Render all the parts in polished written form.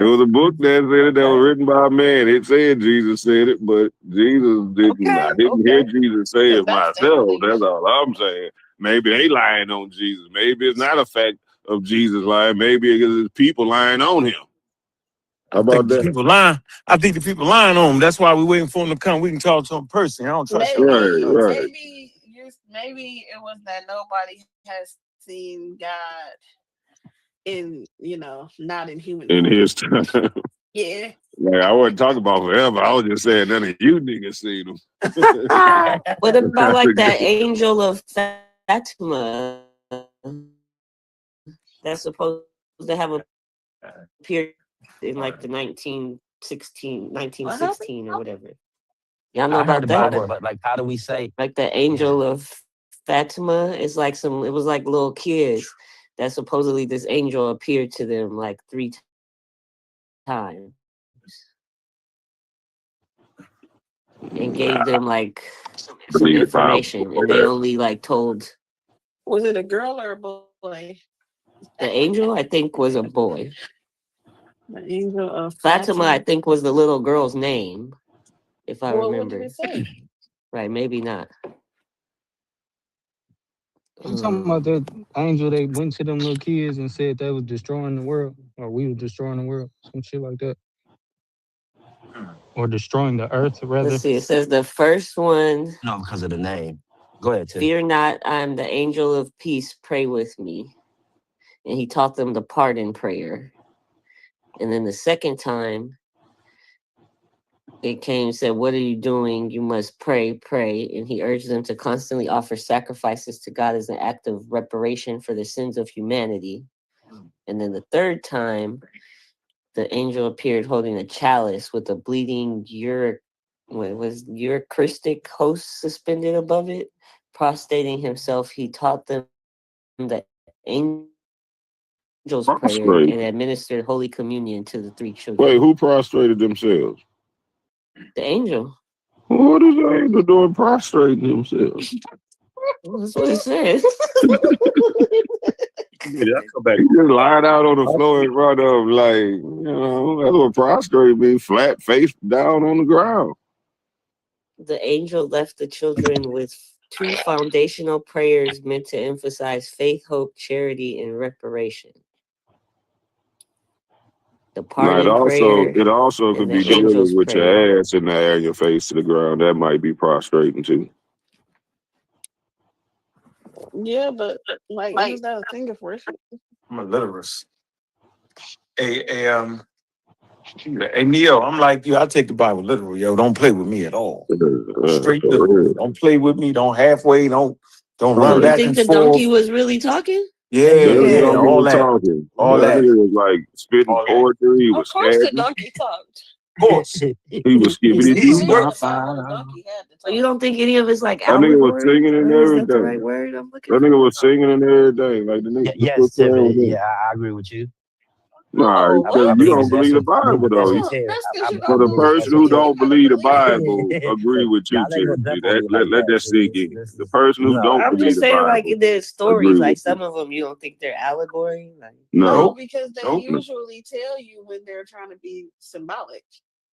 It was a book that said it that was written by a man. It said Jesus said it, but Jesus didn't. I didn't hear Jesus say it myself. That's all I'm saying. Maybe they lying on Jesus. Maybe it's not a fact of Jesus lying. Maybe it's people lying on him. How about that? People lying. I think the people lying on him. That's why we're waiting for him to come. We can talk to him personally. I don't trust maybe, right. Maybe it was that nobody has seen God in, not in human in form. his time. Yeah. Like I wasn't talking about forever. I was just saying none of you niggas seen him. What about like that angel of Fatima that's supposed to have appeared in like the 1916 or whatever? Y'all know about that? But like, how do we say? Like the angel of Fatima is like it was like little kids that supposedly this angel appeared to them like 3 times and gave them like some information, and they only like told. Was it a girl or a boy? The angel, I think, was a boy. The angel of Fatima, I think, was the little girl's name, if I remember. What did it say? Right, maybe not. You talking about that angel that went to them little kids and said they was destroying the world, or we were destroying the world, some shit like that, or destroying the earth, rather. Let's see. It says the first one. No, because of the name. Go ahead, Tim. Fear not, I'm the angel of peace. Pray with me, and he taught them the pardon prayer. And then the second time, it came and said, what are you doing? You must pray, pray. And he urged them to constantly offer sacrifices to God as an act of reparation for the sins of humanity. And then the third time, the angel appeared holding a chalice with a bleeding Eucharistic host suspended above it. Prostrating himself, he taught them the angel's prayer and administered Holy Communion to the 3 children. Wait, who prostrated themselves? The angel. What is the angel doing prostrating himself? That's what it says. He just lied out on the floor in front of, like, that's what prostrate means, flat face down on the ground. The angel left the children with 2 foundational prayers meant to emphasize faith, hope, charity, and reparation. The pardon prayer. It also could be dealing with your ass in the air and your face to the ground. That might be prostrating too. Yeah, but like isn't that a thing of worship? I'm a literist. Hey, Neil, I'm like you. I take the Bible literal, yo. Don't play with me at all. Straight literal. Don't play with me. Don't halfway. Don't run back and forth. You think the donkey was really talking? Yeah, all that. Talking. All that. He was like spitting poetry. He was of course the donkey talked. Of course. He was skipping it. So you don't think any of it's like that nigga was singing and everything. Is that the right word I'm looking that for? nigga was singing and everything. Like the nigga. Yes, Tim. Yeah, I agree with you. Nah, because you don't believe the Bible, though. For the person who don't believe the Bible, agree with you, Tim. Let that sink in. The person who don't believe the Bible. I'm just saying, like, there's stories, like some of them you don't think they're allegory? Like, no, because they usually tell you when they're trying to be symbolic.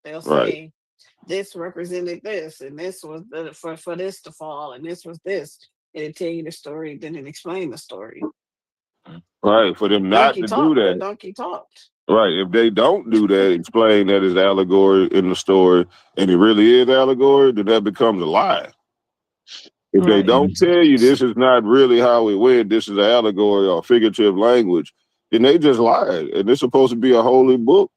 They'll say, this represented this, and this was for this to fall, and this was this. And it tell you the story, then it explain the story. Right, for them not to do that. The donkey talked. Right, if they don't do that, explain that it's allegory in the story, and it really is allegory, then that becomes a lie. If they don't tell you this is not really how it went, this is an allegory or figurative language, then they just lied. And it's supposed to be a holy book.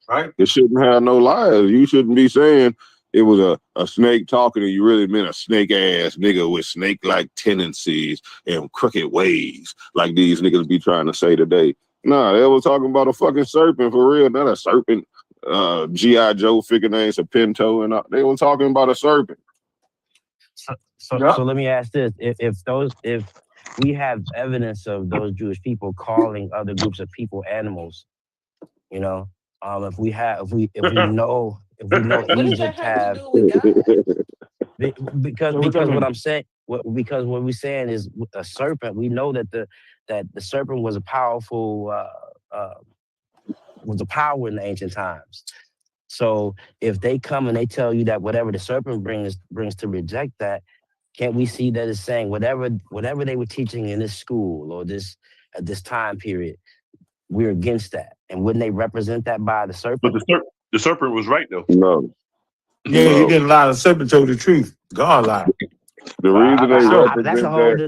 Right. It shouldn't have no lies. You shouldn't be saying it was a snake talking and you really meant a snake-ass nigga with snake-like tendencies and crooked ways, like these niggas be trying to say today. Nah, they were talking about a fucking serpent for real, not a serpent. G.I. Joe figure names, a Pinto, and they were talking about a serpent. So let me ask this: if we have evidence of those Jewish people calling other groups of people animals, if we know Egypt have, because what I'm saying, because what we're saying is a serpent. We know that the serpent was a powerful was a power in the ancient times. So if they come and they tell you that whatever the serpent brings to reject that, can't we see that it's saying whatever they were teaching in this school or this at this time period, we're against that? And wouldn't they represent that by the serpent? But the serpent was right though. No. Yeah, No. he didn't lie. The serpent told the truth. God lied. The reason they represent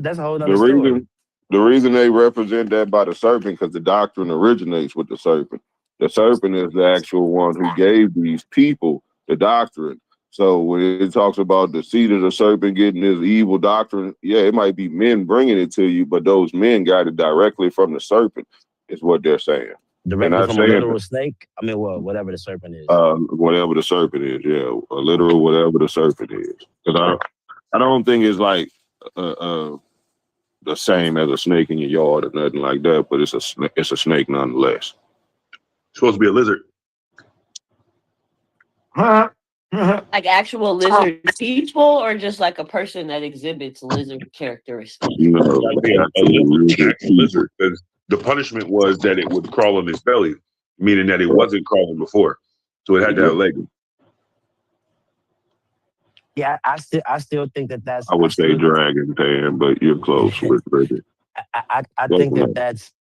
that's a whole other story. The reason they represent that by the serpent, because the doctrine originates with the serpent. The serpent is the actual one who gave these people the doctrine. So when it talks about the seed of the serpent getting this evil doctrine, yeah, it might be men bringing it to you, but those men got it directly from the serpent, is what they're saying. Directly from a literal snake? I mean, well, whatever the serpent is. Whatever the serpent is, yeah. A literal whatever the serpent is. Because I don't think it's like the same as a snake in your yard or nothing like that, but it's a snake nonetheless. It's supposed to be a lizard. Like actual lizard people, or just like a person that exhibits lizard characteristics? No, a lizard. Because the punishment was that it would crawl on its belly, meaning that it wasn't crawling before, so it had to have legs. Yeah, I still think that's. I would say dragon tan, but you're close with it. I think that's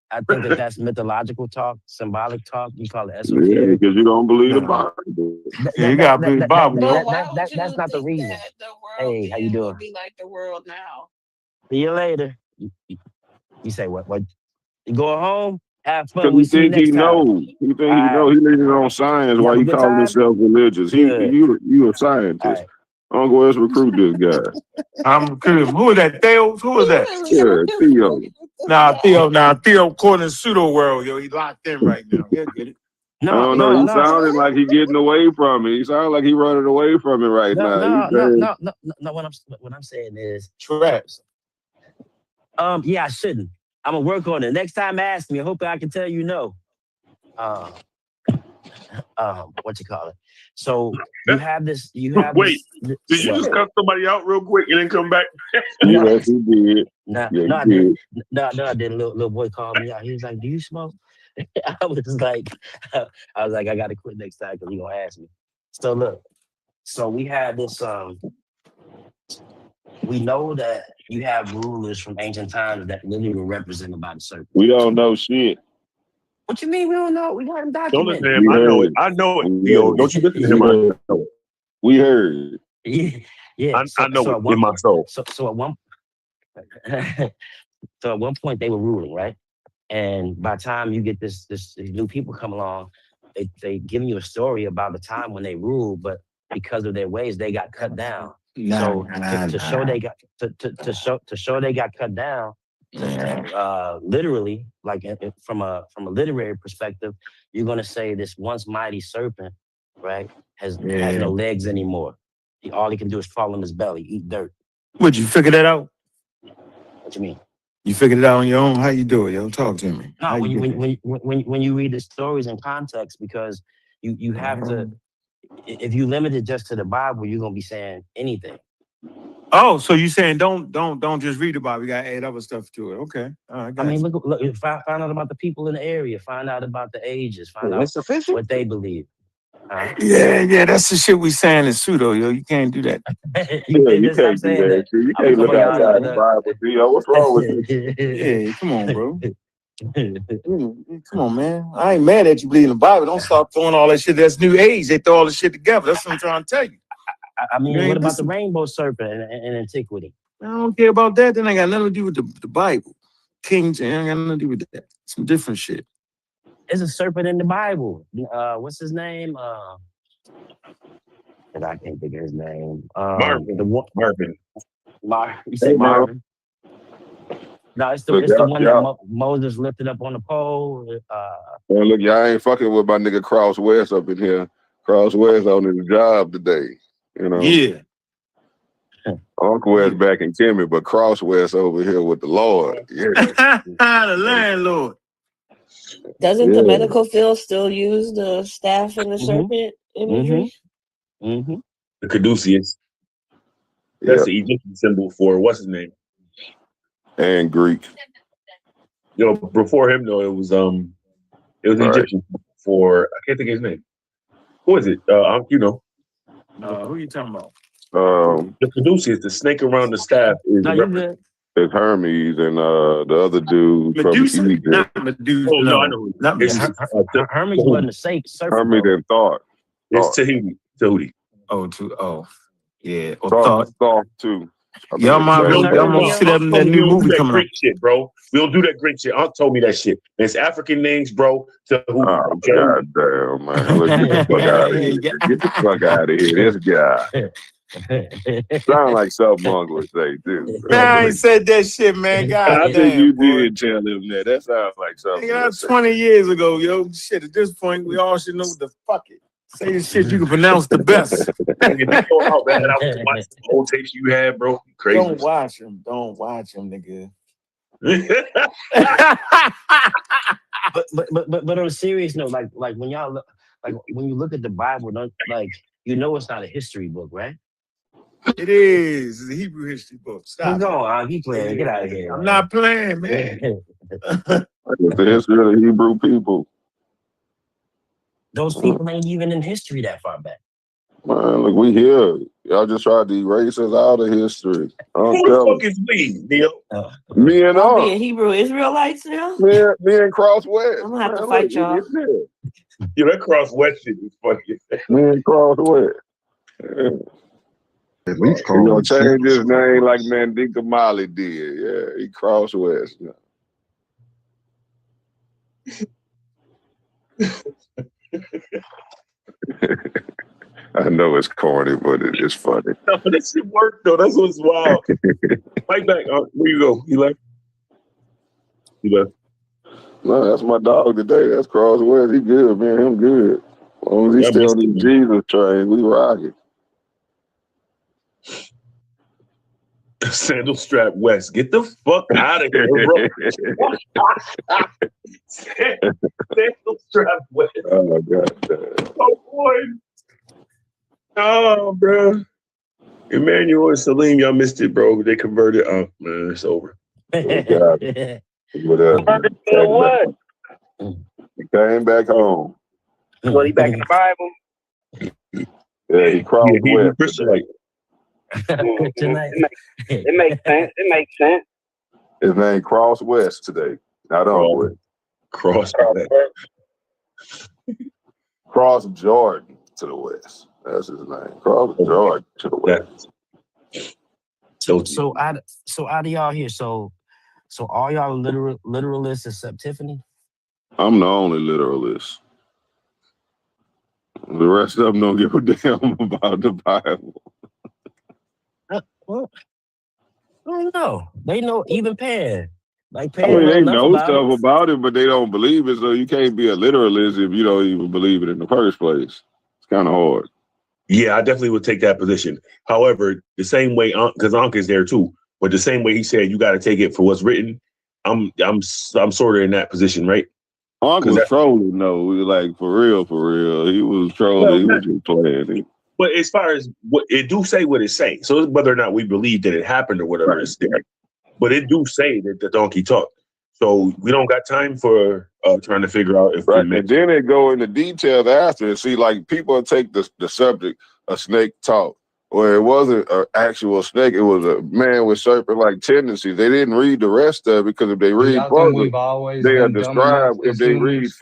mythological talk, symbolic talk. You call it esoteric. Yeah, because you don't believe the Bible. Yeah, you gotta believe the Bible. That's not the reason. Hey, how you doing? Be like the world now. See you later. You say what? What? You going home? Have fun. Because We see you next time. He think he knows. He leaning on science while he calling himself religious. You a scientist. Right. I'm gonna go ahead and recruit this guy. I'm recruiting. Who is that? Theo? Who is that? Yeah, Theo. Theo caught in pseudo world, yo. He locked in right now. Yeah, get it. No, he sounding like he getting away from it. He sounding like he running away from it right now. No. What I'm saying is traps. Yeah, I shouldn't. I'm gonna work on it. Next time ask me. I hope I can tell you no. What you call it? So you have this. Wait, did you just cut somebody out real quick and then come back? Yes, he did. No, I didn't. I didn't. Little boy called me out. He was like, "Do you smoke?" I was like, I got to quit next time because he gonna ask me. So look, we have this. We know that you have rulers from ancient times that literally were represented by the serpent. We don't know shit. What you mean we don't know? We got him documented. Don't listen to him. I know it. Yo, don't you listen to him? I know it. We heard. Yeah. I know it in my soul. So at one point they were ruling, right? And by the time you get this new people come along, they give you a story about the time when they ruled, but because of their ways, they got cut down. To show they got cut down, literally, like from a literary perspective, you're gonna say this once mighty serpent, right, has no legs anymore. All he can do is fall on his belly, eat dirt. Would you figure that out? What you mean? You figured it out on your own? How you do it, yo? Talk to me. No, when you read the stories in context, because you have to. If you limit it just to the Bible, you're gonna be saying anything. Oh, so you saying don't just read the Bible? You gotta add other stuff to it. Okay. I mean, look, find out about the people in the area. Find out about the ages. Find out what they believe. Yeah, that's the shit we saying is pseudo, yo. You can't do that. You can't do that. You can't look outside the Bible, Theo. What's wrong with you? Yeah, come on, bro. Come on, man. I ain't mad at you believe in the Bible. Don't start throwing all that shit. That's new age. They throw all the shit together. That's what I'm trying to tell you. I mean, what about the rainbow serpent in antiquity? I don't care about that. Then I got nothing to do with the Bible. King James, I got nothing to do with that. Some different shit. There's a serpent in the Bible. What's his name? I can't think of his name. Marvin. You say Marvin? No, it's the one that Moses lifted up on the pole. Look, y'all ain't fucking with my nigga Cross West up in here. Cross West on his job today. You know? Yeah. Uncle West back in Timmy, but Cross West over here with the Lord. Yeah. The landlord. Doesn't the medical field still use the staff and the serpent imagery? Mm-hmm. The caduceus. That's the Egyptian symbol for what's his name? And Greek. Before him though, it was right. Egyptian for I can't think of his name. Who is it? You know. Who you talking about? The Caduceus, the snake around the staff is No, you good. It's Hermes and the other dude Medusa? from Egypt. Not Medusa. Oh no, I know. Not It's Medusa. Hermes wasn't a serpent. Hermes Though. and Thought. It's Tahiti. Yeah. Or Thought too. Y'all gonna see that new movie coming up. Shit, bro. We don't do that great shit. Aunt told me that shit. It's African names, bro. Oh, God damn, man. Look, get the fuck out of here. Get the fuck out of here. This guy. Sound like something Monk would say, too. Man, I ain't said that shit, man. God I damn, think you boy. did tell him that. That sounds like something. That's 20 years ago, yo. Shit, at this point, we all should know what the fuck it. Say the shit you can pronounce the best. Oh, man, I was watching the whole tapes you had, bro. Crazy. Don't watch him, nigga. but on a serious note, like when y'all look, like when you look at the Bible, don't like you know it's not a history book, right? It is. It's a Hebrew history book. Stop. No, he playing. Get out of here. I'm not playing, man. It's the history of the Hebrew people. Those people ain't even in history that far back. Man, look, we here. Y'all just tried to erase us out of history. Who the fuck is we, Neil? Me and I'll be in Hebrew Israelites now. Me and Cross West. I'm gonna have to fight y'all. Yeah, that Cross West shit is funny. Me and Cross West. Yeah. At least He call gonna change his name like Mandinka Mali did. Yeah, he Cross West. I know it's corny, but it's funny. No, that shit worked though. That's what's wild. Fight back. Where you go? You left? You left? No, that's my dog today. That's Cross West. He good, man. Him good. As long as he's still on the Jesus train, we rocking. Sandal strap West. Get the fuck out of here, bro. Sandal strap West. Oh my God. Oh boy. Oh, bro. Emmanuel and Salim, y'all missed it, bro. They converted. Oh man, it's over. Whatever. He came back home. Well, he back in the Bible. Yeah, he crossed West. Christianite. It makes sense. It makes sense. His name Cross West today. Not on West. Cross Jordan to the west. That's his name. Cross Jordan to the west. So out of y'all here, so all y'all literalists except Tiffany? I'm the only literalist. The rest of them don't give a damn about the Bible. Well, I don't know. They know even Pan. Like I Pan mean, they know about stuff about it, but they don't believe it. So you can't be a literalist if you don't even believe it in the first place. It's kind of hard. Yeah, I definitely would take that position. However, the same way, because Ankh is there too, but the same way he said you got to take it for what's written, I'm sort of in that position, right? Ankh was trolling, though. Like for real. He was trolling. He was just playing. But as far as what it do say what it say, so whether or not we believe that it happened or whatever it's there, but it do say that the donkey talked. So we don't got time for trying to figure out if and then they go into details after and see, like, people take the subject a snake talk, or it wasn't an actual snake, it was a man with serpent-like tendencies. They didn't read the rest of it because if they read further, they are described. If they read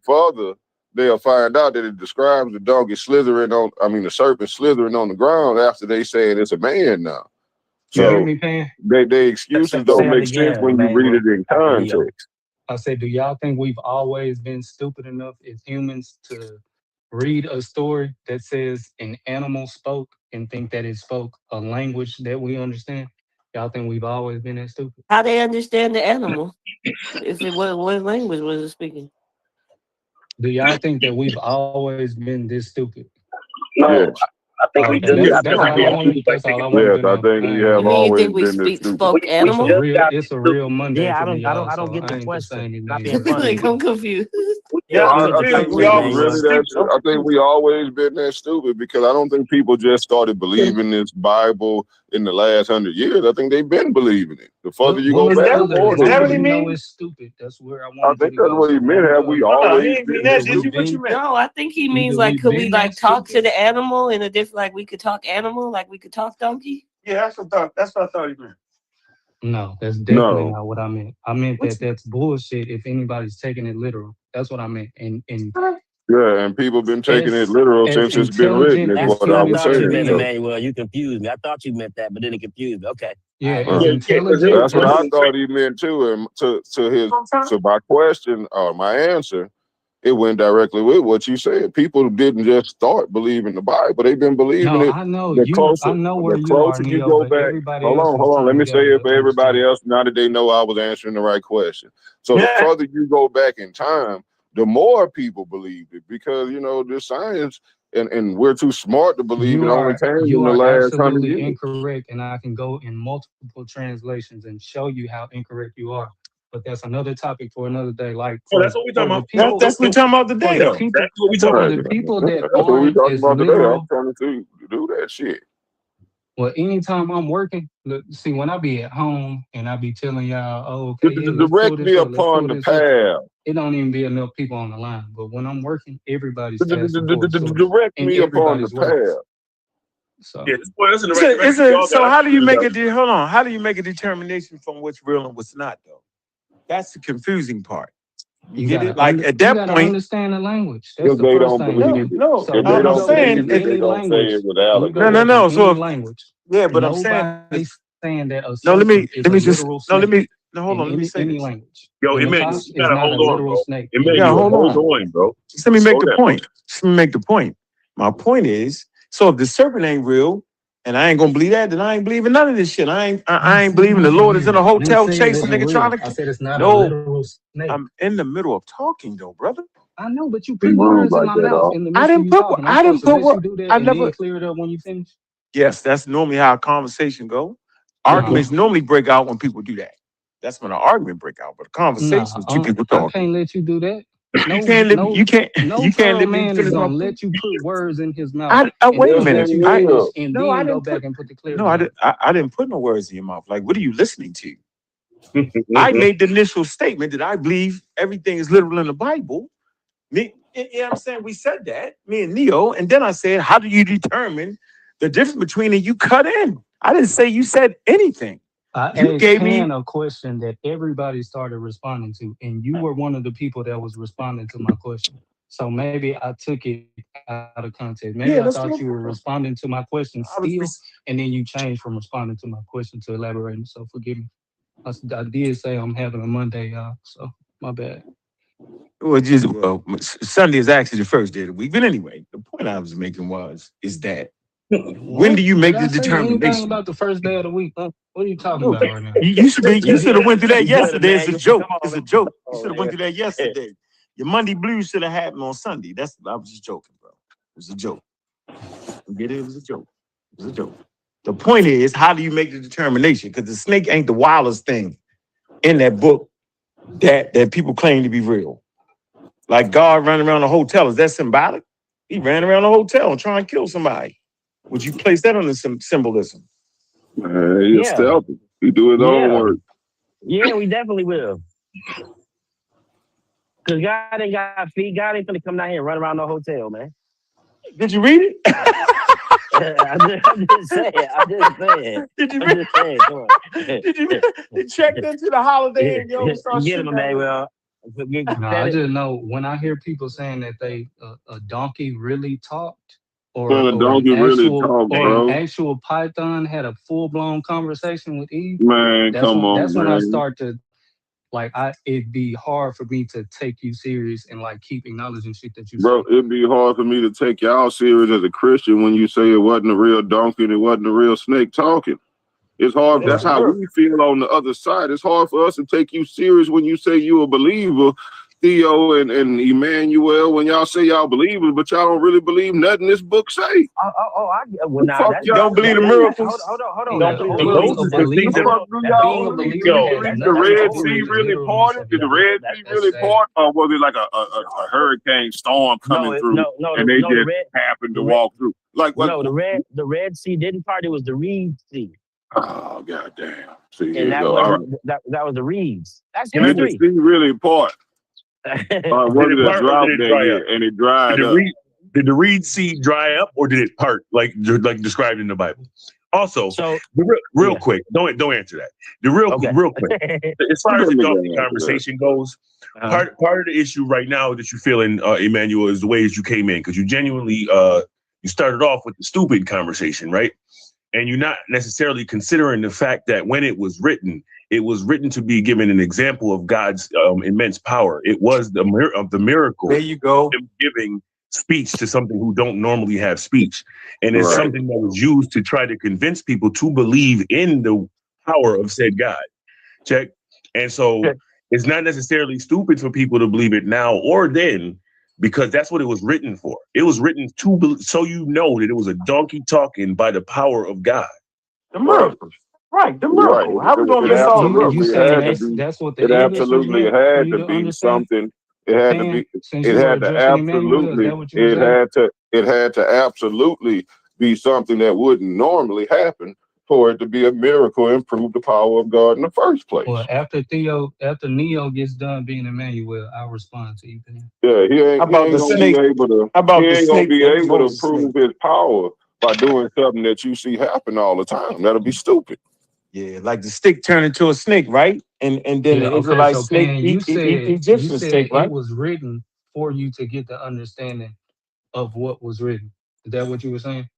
further, they'll find out that it describes the donkey the serpent slithering on the ground after they saying it's a man now. So they excuses don't make sense when you read it in context. I say, do y'all think we've always been stupid enough as humans to read a story that says an animal spoke and think that it spoke a language that we understand? Y'all think we've always been that stupid? How they understand the animal? If it was, what language was it speaking? Do y'all think that we've always been this stupid? No, Yes. I think we just that's all I want to know. Yes, I think we have always been this stupid. Spoke animal? It's a real Monday. Yeah, I don't get the question. Not being funny. Like, I'm confused. We Yeah, He went to I think church we too, all Emmanuel. really that. I think we always been that stupid because I don't think people just started believing this Bible in the last 100 years. I think they've been believing it. The further you go back, the more they you believe. know it's stupid. That's where I I wanted you think to that's go. what he So meant. Have we always been that stupid? No, I think he means Either like, we could we been like that talk to stupid. the animal in a different, like we could talk animal, like we could talk donkey? Yeah, that's what I thought he meant. No, that's definitely No. not what I meant. I meant that that's bullshit if anybody's taking it literal. That's what I meant. And Yeah, and people been taking it as literal since it's been written. intelligent Is as That's what what I I was humans thought you can saying. meant, So, be, Emmanuel. You confused me. I thought you meant that, but then it confused me. Okay. yeah, All as right. intelligent that's what as I thought he meant too. And to my question or my answer, it went directly with what you said. People didn't just start believing the Bible; they've been believing no, it. I know The you. I closer, know where the you are, closer you Neo, go but back. everybody Hold else was on. Let tying me say together it the for everybody understanding. else. Now that they know I was answering the right question. So the further you go back in time, the more people believed it because the science and we're too smart to believe it. Only came in the last 100 Absolutely years. incorrect, and I can go in multiple translations and show you how incorrect you are. But that's another topic for another day. Like Oh, that's what we talking the about. people, That's what we're talking about today, though. That's what we talking for about. the people that That's what we're aren't talking as about today. I'm literal. trying to do that shit. Well, anytime I'm working, look, see, when I be at home and I be telling y'all, oh, okay, yeah, let's pull Directly this up, let's upon pull the this up. path. It don't even be enough people on the line. But when I'm working, everybody's asking for a source, Direct and me upon the everybody's working. path. So Yeah, that's in the right direction. Y'all So got how do you make it? hold on? How do you make a determination from what's real and what's not, though? That's the confusing part. You get it? Like at that point, understand the language. That's If the they first don't thing you believe do. it. no, So If when they you I'm don't go back saying believe in it, it's they any gonna say language, it was when you go no, allegorical. back in So any language, yeah, but I'm saying nobody's saying that a no. Let serpent is a me just literal no. snake Hold in on. Let me say any this. language. Yo, And the Emmanuel, fox you is gotta not a hold on, literal bro. snake. Yeah, Emmanuel, hold on. hold on, bro. Just let me make Slow the down. point. Just let me make the point. My point is, so if the serpent ain't real, and I ain't gonna believe that, then I ain't believing none of this shit. I ain't believing the Lord is in a I didn't hotel say it chasing isn't nigga real. trying I to. said it's not a No, literal snake. I'm in the middle of talking though, brother. I know, but you He putting moves words in like my that, mouth all. in the I midst of didn't you put. talking. I'm I didn't supposed to put. let you do that I and never. then clear it up when you finish. Yes, that's normally how conversations go. Arguments normally break out when people do that. That's when an argument break out. But a conversation is two people I talking. can't let you do that. You can't live. You can't. No You can't thorough let me man is finish my gonna point. let you put words in his mouth and Wait a then minute. let you I finish and No, I then go didn't back put. and put the clear No, I down. didn't. I didn't put no words in your mouth. Like, what are you listening to? I made the initial statement that I believe everything is literal in the Bible. You know what I'm saying? We said that, me and Neo, and then I said, how do you determine the difference between it? You cut in. I didn't say you said anything. I You asked gave me. a question that everybody started responding to, and you were one of the people that was responding to my question. So maybe I took it out of context. Maybe I That's thought what you were responding to my question I was. still, and then you changed from responding to my question to elaborating. So forgive me. I did say I'm having a Monday, y'all. So my bad. Sunday is actually the first day of the week. But anyway, the point I was making is that when What? do you Did make I the say anything determination? about the first day of the week? Huh? What are you talking No, about right now? you should be. You should have went through that You good, yesterday. It's a Emmanuel. joke. Come on, It's a man. joke. You Oh, should have went man. through that yesterday. Your Monday blues should have happened on Sunday. I was just joking, bro. It was a joke. You get it? It was a joke. It was a joke. The point is, how do you make the determination? Because the snake ain't the wildest thing in that book that people claim to be real. Like God running around a hotel, is that symbolic? He ran around a hotel and trying to kill somebody. Would you place that under some symbolism? He's Yeah. stealthy. He do his own Yeah. work. Yeah, we definitely will. Because God ain't got feet. God ain't finna come down here and run around the hotel, man. Did you read it? I'm just saying. I'm just saying. Did you I'm read? just saying. Come on. You checked into the holiday and yo start Get him, shooting at it? Emmanuel. No, I just know when I hear people saying that they a donkey really talked, Man, the donkey really talk, an bro. actual python had a full blown conversation with Eve. Man, come on, That's when I man. start to it'd be hard for me to take you serious and like keep acknowledging shit that you Bro, say. it'd be hard for me to take y'all serious as a Christian when you say it wasn't a real donkey and it wasn't a real snake talking. It's hard. That's how we feel on the other side. It's hard for us to take you serious when you say you a believer Theo and Emmanuel, when y'all say y'all believers, but y'all don't really believe nothing this book say. Well, now fuck that's You don't believe the miracles? Hold on. Yeah, Don't believe a the those miracles. are believer, the things The that fuck do That's y'all being a over. believe? believer yo. You has believe the nothing to Red do Sea with the really literalness parted? of Did the the book. Red Sea really That's part, or was it like a hurricane storm coming through and they The just happened to red, walk through? Like what? no, the Red Sea didn't part. It was the Reed Sea, Oh goddamn! See, here and you that go. All right. wasn't that was the Reeds. That's Did the history. sea really part? Or Did was it it a part or drought did it that dry up? year and it Did dried the up? Reed Sea dry up or did it part like described in the Bible? Also, So real yeah, quick, don't answer that. okay. Real quick, as far as the donkey Nigga, conversation goes, Uh-huh. part of the issue right now that you're feeling, Emmanuel, is the ways you came in because you genuinely you started off with the stupid conversation, right? And you're not necessarily considering the fact that when it was written to be given an example of God's immense power. It was the miracle. There you go. Him giving speech to something who don't normally have speech, and it's Right. something that was used to try to convince people to believe in the power of said God. Check. And so it's not necessarily stupid for people to believe it now or then, because that's what it was written for. It was written so you know that it was a donkey talking by the power of God. The miracles. Right, the miracle. Right. How we gonna It miss all the You absolutely miracles? saying had to be. that's what the It English was absolutely meant for had you to to be understand? something. It had to be. Since It you were had to addressing Emmanuel, is absolutely. that what you were saying? It had to absolutely be something that wouldn't normally happen for it to be a miracle and prove the power of God in the first place. Well, after Neo gets done being Emmanuel, I'll respond to you then. Yeah, he How ain't about the gonna snake? be able to. How about He the ain't gonna snake? be That able to Moses snake. prove his power by doing something that you see happen all the time. That'll be stupid. Yeah, like the stick turned into a snake, right? And then Yeah, the okay, Israelite so snake Ken, eat Egyptian snake, it right? was written for you to get the understanding of what was written. Is that what you were saying?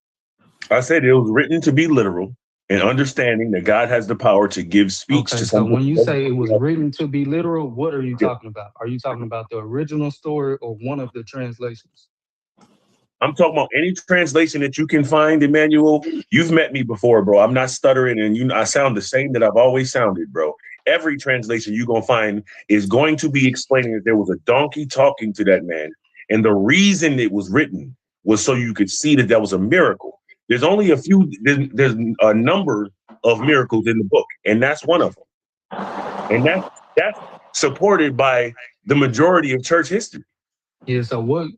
I said it was written to be literal and understanding that God has the power to give speech Okay, to so something. when you say it was written to be literal, what are you talking about? Are you talking about the original story or one of the translations? I'm talking about any translation that you can find, Emmanuel. You've met me before, bro. I'm not stuttering, and I sound the same that I've always sounded, bro. Every translation you're gonna find is going to be explaining that there was a donkey talking to that man, and the reason it was written was so you could see that was a miracle. There's only a few. There's a number of miracles in the book, and that's one of them. And that's supported by the majority of church history. Yeah, so what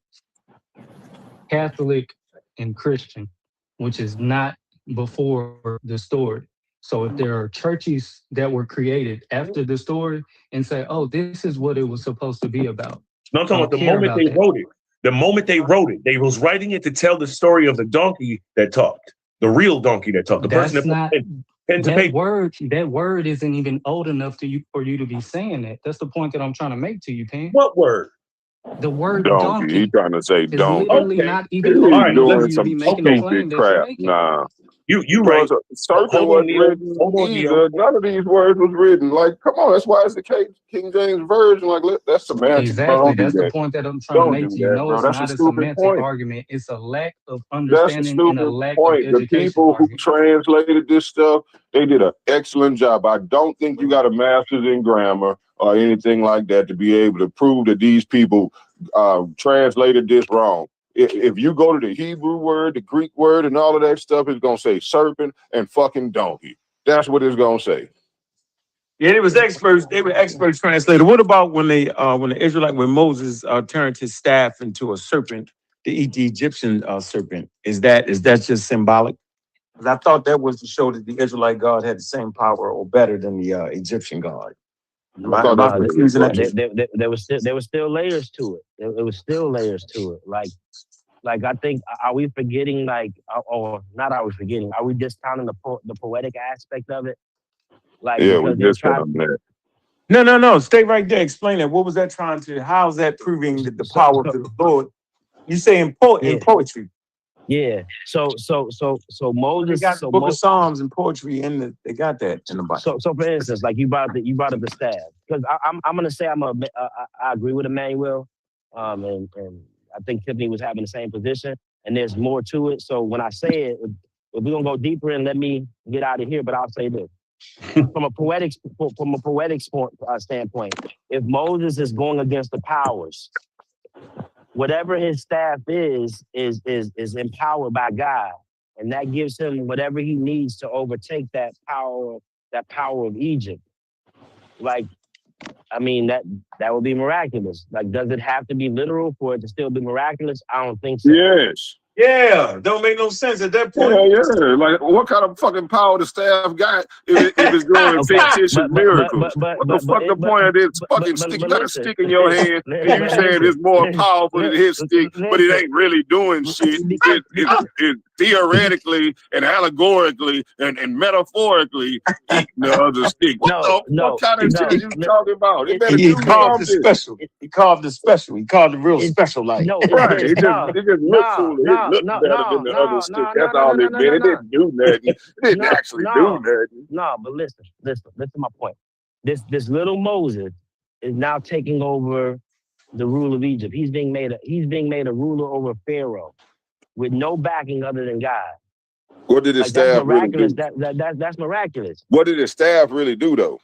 Catholic and Christian, which is not before the story. So if there are churches that were created after the story and say, oh, this is what it was supposed to be about. No, I'm talking about the Care moment about they that. wrote it. The moment they wrote it, they was writing it to tell the story of the donkey that talked, the real donkey that talked, the person That's that not put pen to paper. that word isn't even old enough for you to be saying that. That's the point that I'm trying to make to you, Pan. What word? The word Donkey. He donkey trying to say is donkey. literally Okay. not He's even old enough for doing you to some be making the claim stupid that you're crap. making. Nah. You right. Because serpent Hold on, wasn't Neil. written Hold on, Neil. either. None of these words was written. Like, come on, that's why it's the King James Version. Like, that's semantics, bro. Exactly. Don't do That's the that. point that I'm trying to Don't make do to you. that, No, bro. it's That's a not a stupid semantic point. argument. It's a lack of That's a understanding and a stupid lack of point. The education people who argument. translated this stuff, they did an excellent job. I don't think you got a master's in grammar or anything like that to be able to prove that these people translated this wrong. If you go to the Hebrew word, the Greek word, and all of that stuff, it's gonna say serpent and fucking donkey. That's what it's gonna say. Yeah, they was experts. They were expert translators. What about when when Moses turned his staff into a serpent to eat the Egyptian serpent? Is that just symbolic? Because I thought that was to show that the Israelite God had the same power or better than the Egyptian God. I thought that's No, what it was. there was still layers to it. There was still layers to it. Like I think, are we forgetting? Or not? Are we forgetting? Are we discounting the poetic aspect of it? Like Yeah, we because they're just got trying. on that. No. Stay right there. Explain that. What was that trying to? How's that proving that the power of the Lord? You say in poetry. Yeah. So They Moses. got the Book of Psalms and poetry they got that in the Bible. So for instance, like you brought up the staff, because I'm gonna say I agree with Emmanuel, and I think Tiffany was having the same position, and there's more to it. So when I say it, if we're gonna go deeper and let me get out of here, but I'll say this: from a poetic standpoint, if Moses is going against the powers, whatever his staff is empowered by God, and that gives him whatever he needs to overtake that power of Egypt. Like, I mean, that would be miraculous. Like, does it have to be literal for it to still be miraculous? I don't think so. Yes. Yeah, don't make no sense at that point. Yeah. Like, what kind of fucking power the staff got if it's doing fictitious miracles? What the fuck the point of this fucking stick? You got a stick in your hand, and you saying it's more powerful than his stick, but it ain't really doing shit. It theoretically and allegorically and metaphorically eating the other stick. What kind of shit are you talking about? It better He do carved the something. special. He carved the special. He carved the real special like. No, Right. It just looked foolish. It looked better than the other stick. That's all it meant. It didn't do nothing. It didn't actually do nothing. No, but listen to my point. This little Moses is now taking over the rule of Egypt. He's being made a ruler over Pharaoh with no backing other than God. What did his staff really do? That's miraculous. What did his staff really do, though?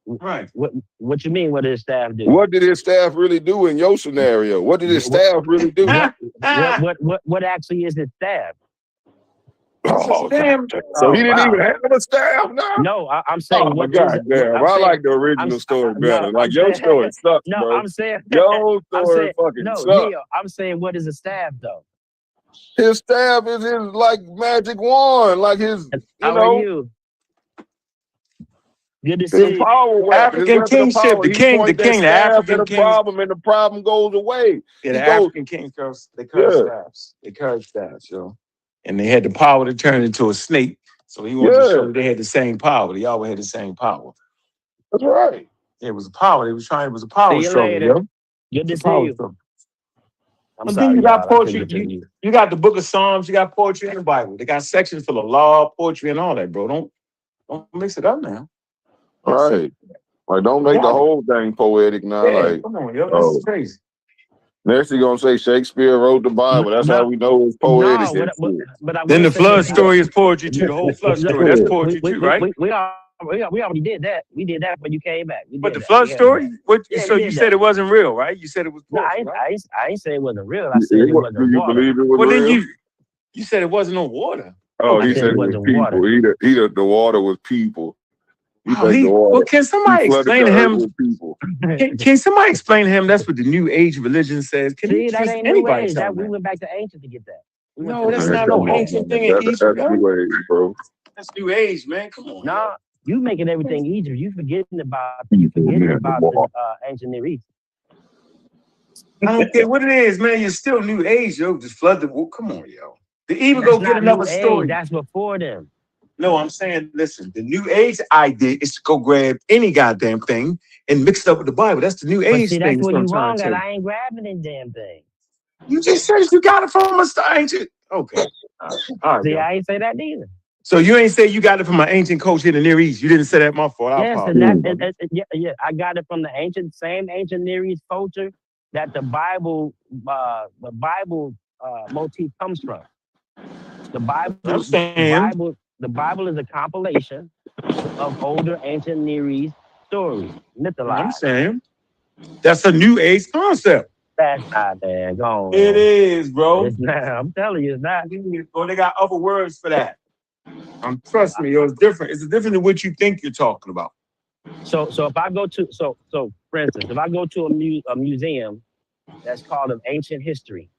Right. What you mean? What did his staff do? What did his staff really do in your scenario? What did his staff really do? What actually is his staff? Oh, damn. So he didn't even have a staff now? No, I'm saying. Oh, my God, damn. I like the original story better. Like, your story sucks, no, bro. I'm saying. Your story fucking sucks. Neo, I'm saying, what is a staff, though? His staff is his, like, magic wand. Like, his, How are you? Good to see you. African kingship. The king, the African king. And the problem goes away. Yeah, the African kings, they carry staffs. They carry staffs, yo. And they had the power to turn into a snake. So he wanted to show that they had the same power. They always had the same power. That's right. It was a power. It was a power struggle, yo. Good to see you. I'm sorry, you got poetry. You got the book of Psalms. You got poetry in the Bible. They got sections full of law, poetry, and all that, bro. Don't mix it up now. Right. Like, don't make the whole thing poetic now. Yeah, like, come on, yo. This is crazy. Next, you're going to say Shakespeare wrote the Bible. That's how we know it's poetic. Then the flood story is poetry too. The whole flood story, that's poetry too, right? We already did that. We did that, but you came back. But the flood story? So you said it wasn't real, right? You said it was poetry, right? I ain't say it wasn't real. I said it wasn't water. Do you believe it was real? Well, then you said it wasn't no water. Oh, he said it was people. The water was people. Well, can somebody explain to him? Can somebody explain to him that's what the New Age religion says? Can that ain't New Age. We went back to ancient to get that. No, that's not no ancient thing in Egypt. That's New Age, bro. That's New Age, man. Come on. Nah, you making everything Egypt. You forgetting about the ancient Near East. I don't care what it is, man. You're still New Age, yo. Just flood the. Come on, yo. The even go get another story. That's before them. No, I'm saying, listen, the New Age idea is to go grab any goddamn thing and mix it up with the Bible. That's the New Age thing. That's where you wrong at. I ain't grabbing any damn thing. You just said you got it from an ancient. Okay. All right. See, I ain't say that neither. So you ain't say you got it from an ancient culture in the Near East. You didn't say that, my fault. Yes, and I got it from the same ancient Near East culture that the Bible motif comes from. The Bible is a compilation of older ancient Near East stories, mythologized. I'm saying that's a New Age concept. That's not there. Go on. It is, bro. It's not. I'm telling you, it's not. Well, they got other words for that. Trust me, it's different. It's different than what you think you're talking about. So if I go to for instance, if I go to a museum that's called of ancient history,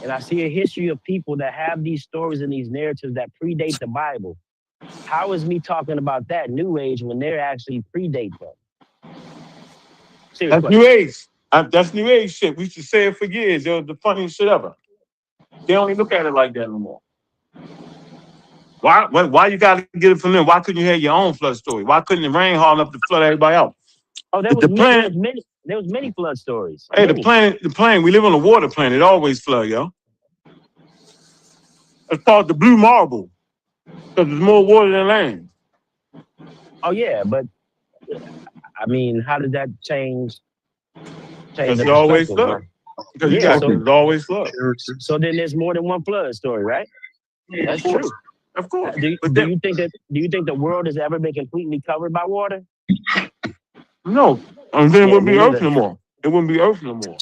and I see a history of people that have these stories and these narratives that predate the Bible, how is me talking about that New Age when they're actually predate them? Serious That's New Age. That's New Age shit. We used to say it for years. It was the funniest shit ever. They don't even look at it like that no more. Why you got to get it from them? Why couldn't you have your own flood story? Why couldn't it rain hard enough to flood everybody out? Oh, there was many flood stories. Hey, the planet, we live on a water planet. It always flood, yo. It's called the blue marble because there's more water than land. Oh, yeah, but I mean, how did that change? Because it always flood. Because it always flood. So then there's more than one flood story, right? That's true. Of course. Do you think the world has ever been completely covered by water? No. And then it wouldn't be me Earth neither. no more. It wouldn't be Earth no more.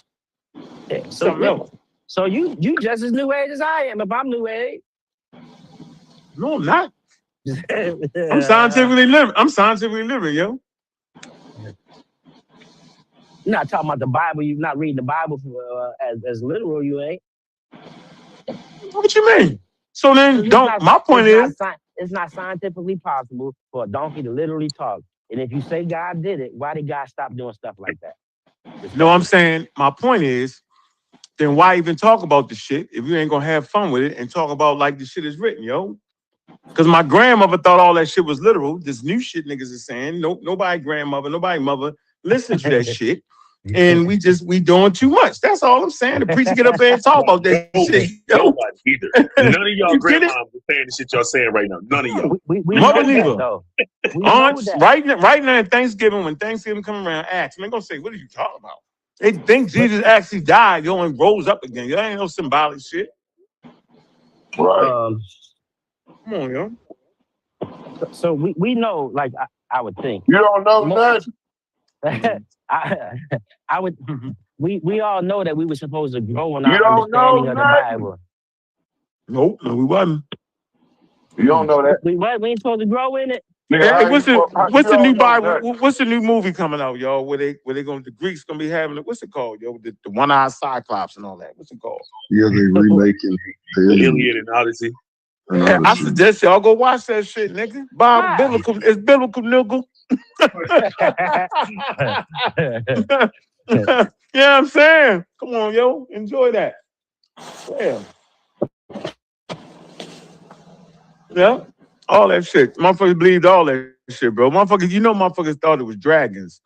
Yeah, Something else. So you just as new age as I am. If I'm new age, No, I'm not. I'm scientifically living, yo. You're not talking about the Bible. You're not reading the Bible as literal. You ain't. What you mean? So then, my point is, it's not scientifically possible for a donkey to literally talk. And if you say God did it, why did God stop doing stuff like that? No, I'm saying my point is, then why even talk about the shit if you ain't gonna have fun with it and talk about like the shit is written, yo? Because my grandmother thought all that shit was literal. This new shit niggas is saying, nobody grandmother, nobody mother listen to that shit. And we doing too much. That's all I'm saying. The preacher get up there and talk about that shit. Nobody either. None of y'all grandmas are saying the shit y'all saying right now. None of y'all. We mother know neither. that, though. Aunts, right now in Thanksgiving, when Thanksgiving come around, ask, man, gonna say, what are you talking about? They think Jesus actually died, yo, and rose up again. That ain't no symbolic shit. Right. Come on, yo. So we know, like I would think. You don't know that? I would. We all know that we were supposed to grow in You our don't understanding know of the nothing. Bible. Nope, no, we wasn't. You don't know that. We ain't supposed to grow in it. Nigga, Hey, what's the new Bible? That? What's the new movie coming out, y'all? Where they the Greeks gonna be having it? What's it called, yo? The one-eyed Cyclops and all that. What's it called? Yeah, they remaking the Iliad and Odyssey. I suggest y'all go watch that shit, nigga. Biblical, it's biblical, nigga. Yeah, I'm saying. Come on, yo, enjoy that. Yeah, all that shit. Motherfuckers believed all that shit, bro. Motherfuckers thought it was dragons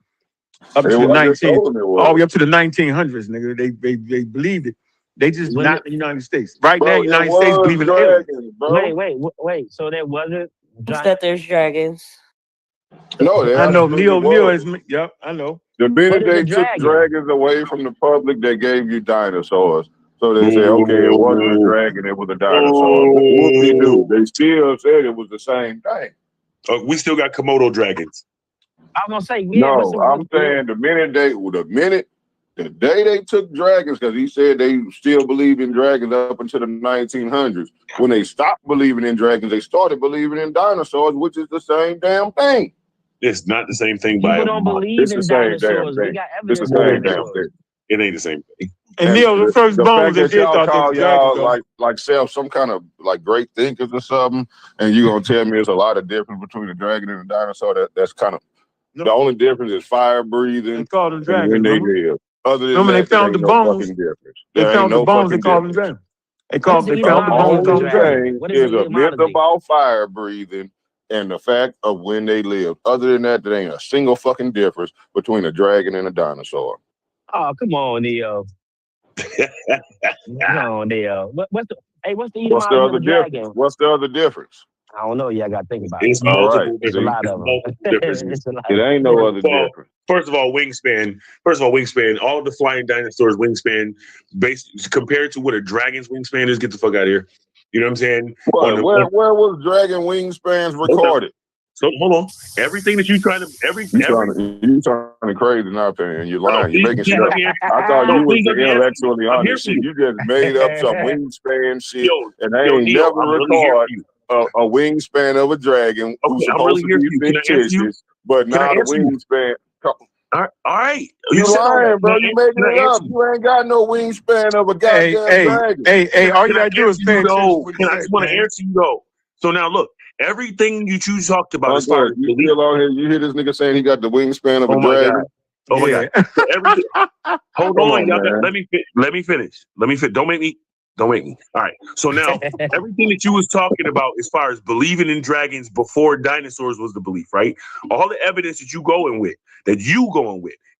up to the 1900s, nigga. They believed it. They just not in the United States. Right now, the United States believe in aliens, bro. Wait. So there wasn't. That there's dragons. No, I know. Neo is. Yep, I know. The minute they took dragons away from the public, they gave you dinosaurs. So they say, okay, it wasn't a dragon, it was a dinosaur. What they do? They still said it was the same thing. We still got Komodo dragons. I'm gonna say I'm saying the day they took dragons, because he said they still believe in dragons up until the 1900s. When they stopped believing in dragons, they started believing in dinosaurs, which is the same damn thing. It's not the same thing. People don't believe in dinosaurs. We got evidence. It's the same damn thing. It ain't the same thing. And Neil, the first bones that they y'all thought call they was y'all like self some kind of like great thinkers or something, and you gonna tell me there's a lot of difference between a dragon and a dinosaur. That's kind of the only difference is fire breathing. They called them dragons. When they live. Other than they found the bones. They found the bones. They called them dragons. They found the bones. The only thing is a myth about fire breathing and the fact of when they live. Other than that, there ain't a single fucking difference between a dragon and a dinosaur. Oh, come on, Neo. Come on, Neo. What's the other difference? What's the other difference? I don't know. Yeah, I got to think about it. It's multiple. It's a lot of them. It ain't no other difference. First of all, wingspan. All of the flying dinosaurs' wingspan, based compared to what a dragon's wingspan is. Get the fuck out of here. You know what I'm saying? Where was dragon wingspans recorded? So hold on. Everything that you trying to you trying to crazy now, and you're lying. You're making shit up. I thought you was intellectually honest. You just made up some wingspan shit, and they ain't never record a wingspan of a dragon who's supposed to be fictitious, but not a wingspan. All right. You lying, bro. You making it up. You ain't got no wingspan of a goddamn dragon. Hey, all you gotta do is pay attention. I just want to answer you though. So now look, everything you talked about as far as you still on here. You hear this nigga saying he got the wingspan of a dragon. Oh my god. Hold on, y'all. Let me finish. Don't make me. All right. So now everything that you was talking about as far as believing in dragons before dinosaurs was the belief, right? All the evidence that you going with,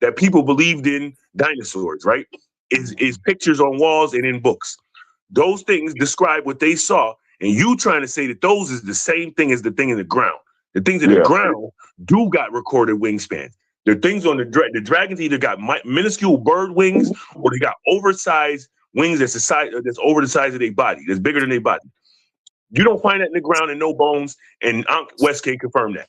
that people believed in dinosaurs, right? Is pictures on walls and in books. Those things describe what they saw, and you trying to say that those is the same thing as the thing in the ground. The things in the ground do got recorded wingspans. The things on the dragons either got minuscule bird wings or they got oversized wings that's over the size of their body, that's bigger than their body. You don't find that in the ground and no bones, and Unc West can confirm that.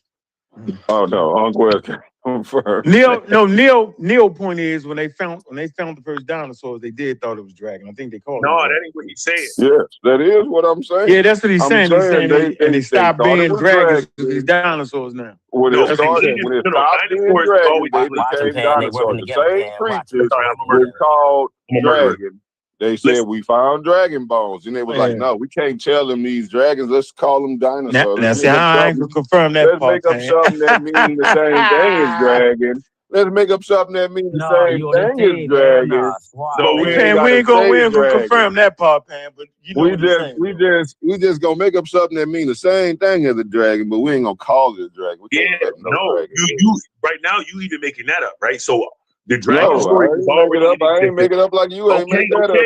Oh no, Uncle West can confirm. Neil point is when they found the first dinosaurs, they did thought it was dragon. I think they called it. No, that ain't what he said. Yes, that is what I'm saying. Yeah, that's what he's saying. He's saying they stopped thought it being was dragons to dragon. these dinosaurs now. When No, it started, when it stopped being dinosaurs dragon, always they been became Pan, they dinosaurs. working The together, same Pan. Watch. creatures Sorry, I'm a were murderer. called I'm a murderer. dragon. They said we found dragon bones, and they was like, "No, we can't tell them these dragons. Let's call them dinosaurs." Now see, I ain't gonna confirm that Let's part. make up something that means the same thing as dragon. Let's make up something that means the same thing as dragon. So we ain't gonna confirm that part, Pan. But you know we just gonna make up something that means the same thing as a dragon, but we ain't gonna call it a dragon. Yeah, dragon. you right now you even making that up, right? So the dragon story was already I ain't make it up like you ain't make that up.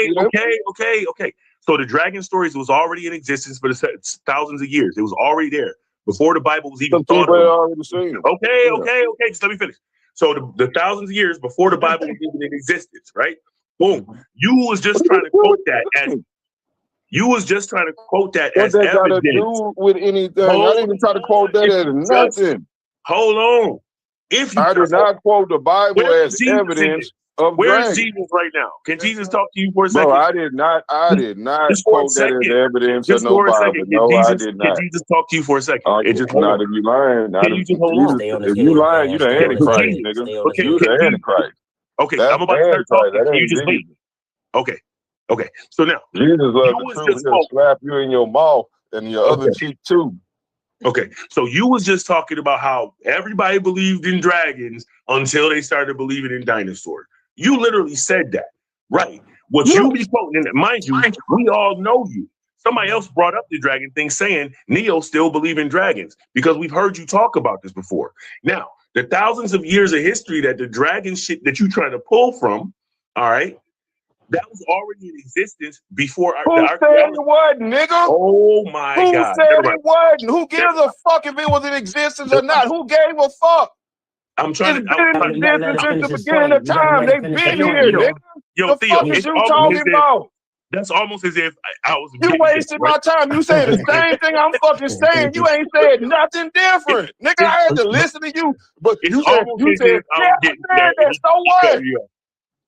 Okay. So the dragon stories was already in existence for the thousands of years. It was already there before the Bible was even thought of. Okay. Just let me finish. So the thousands of years before the Bible was even in existence, right? Boom. You was just trying to quote that as What that evidence. got to do with anything? I didn't even try to quote that as nothing. Hold on. I did not quote the Bible as evidence of Where's Jesus right now? Can Jesus talk to you for a second? Bro, I did not quote that as evidence of no Bible. No, I did not. Can Jesus talk to you for a second? It just not if you lying. Can you just hold on? If you lying, you the Antichrist, nigga. You the Antichrist. Okay, I'm about to start talking. Can you just wait? Okay. So now Jesus loves the truth. He'll slap you in your mouth and your other cheek too. Okay, so you was just talking about how everybody believed in dragons until they started believing in dinosaurs. You literally said that, right? What you be quoting, and mind you, we all know you. Somebody else brought up the dragon thing saying Neo still believe in dragons because we've heard you talk about this before. Now, the thousands of years of history that the dragon shit that you trying to pull from, all right, that was already in existence before Who said it wasn't, nigga? Oh my God. Who said it wasn't? Who gives a fuck if it was in existence or not? Who gave a fuck? I'm trying it's been in existence since the beginning of time. They've been here, nigga. Yo, the fuck is you talking about? That's almost as if I was. You wasted my time. You saying the same thing I'm fucking saying. You ain't said nothing different, nigga. I had to listen to you, but you said that. So what?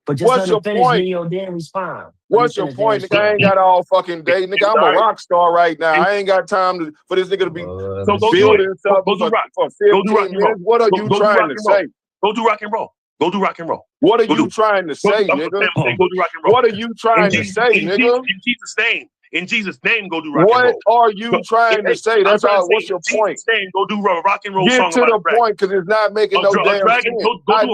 But just what's your point? Neo didn't respond. What's your point? Nigga, I ain't got all fucking day. Nigga, I'm a rock star right now. I ain't got time for this nigga to be building stuff for 15 minutes. What are you trying to say? Go do rock and roll. Go do rock and roll. What are you trying to say, nigga? Go do rock and roll. What are you trying to say, nigga? In Jesus' name. In Jesus' name, go do rock and roll. What are you trying to say? That's all. What's your point? In Jesus' name, go do rock and roll. Get to the point, because it's not making no damn sense. I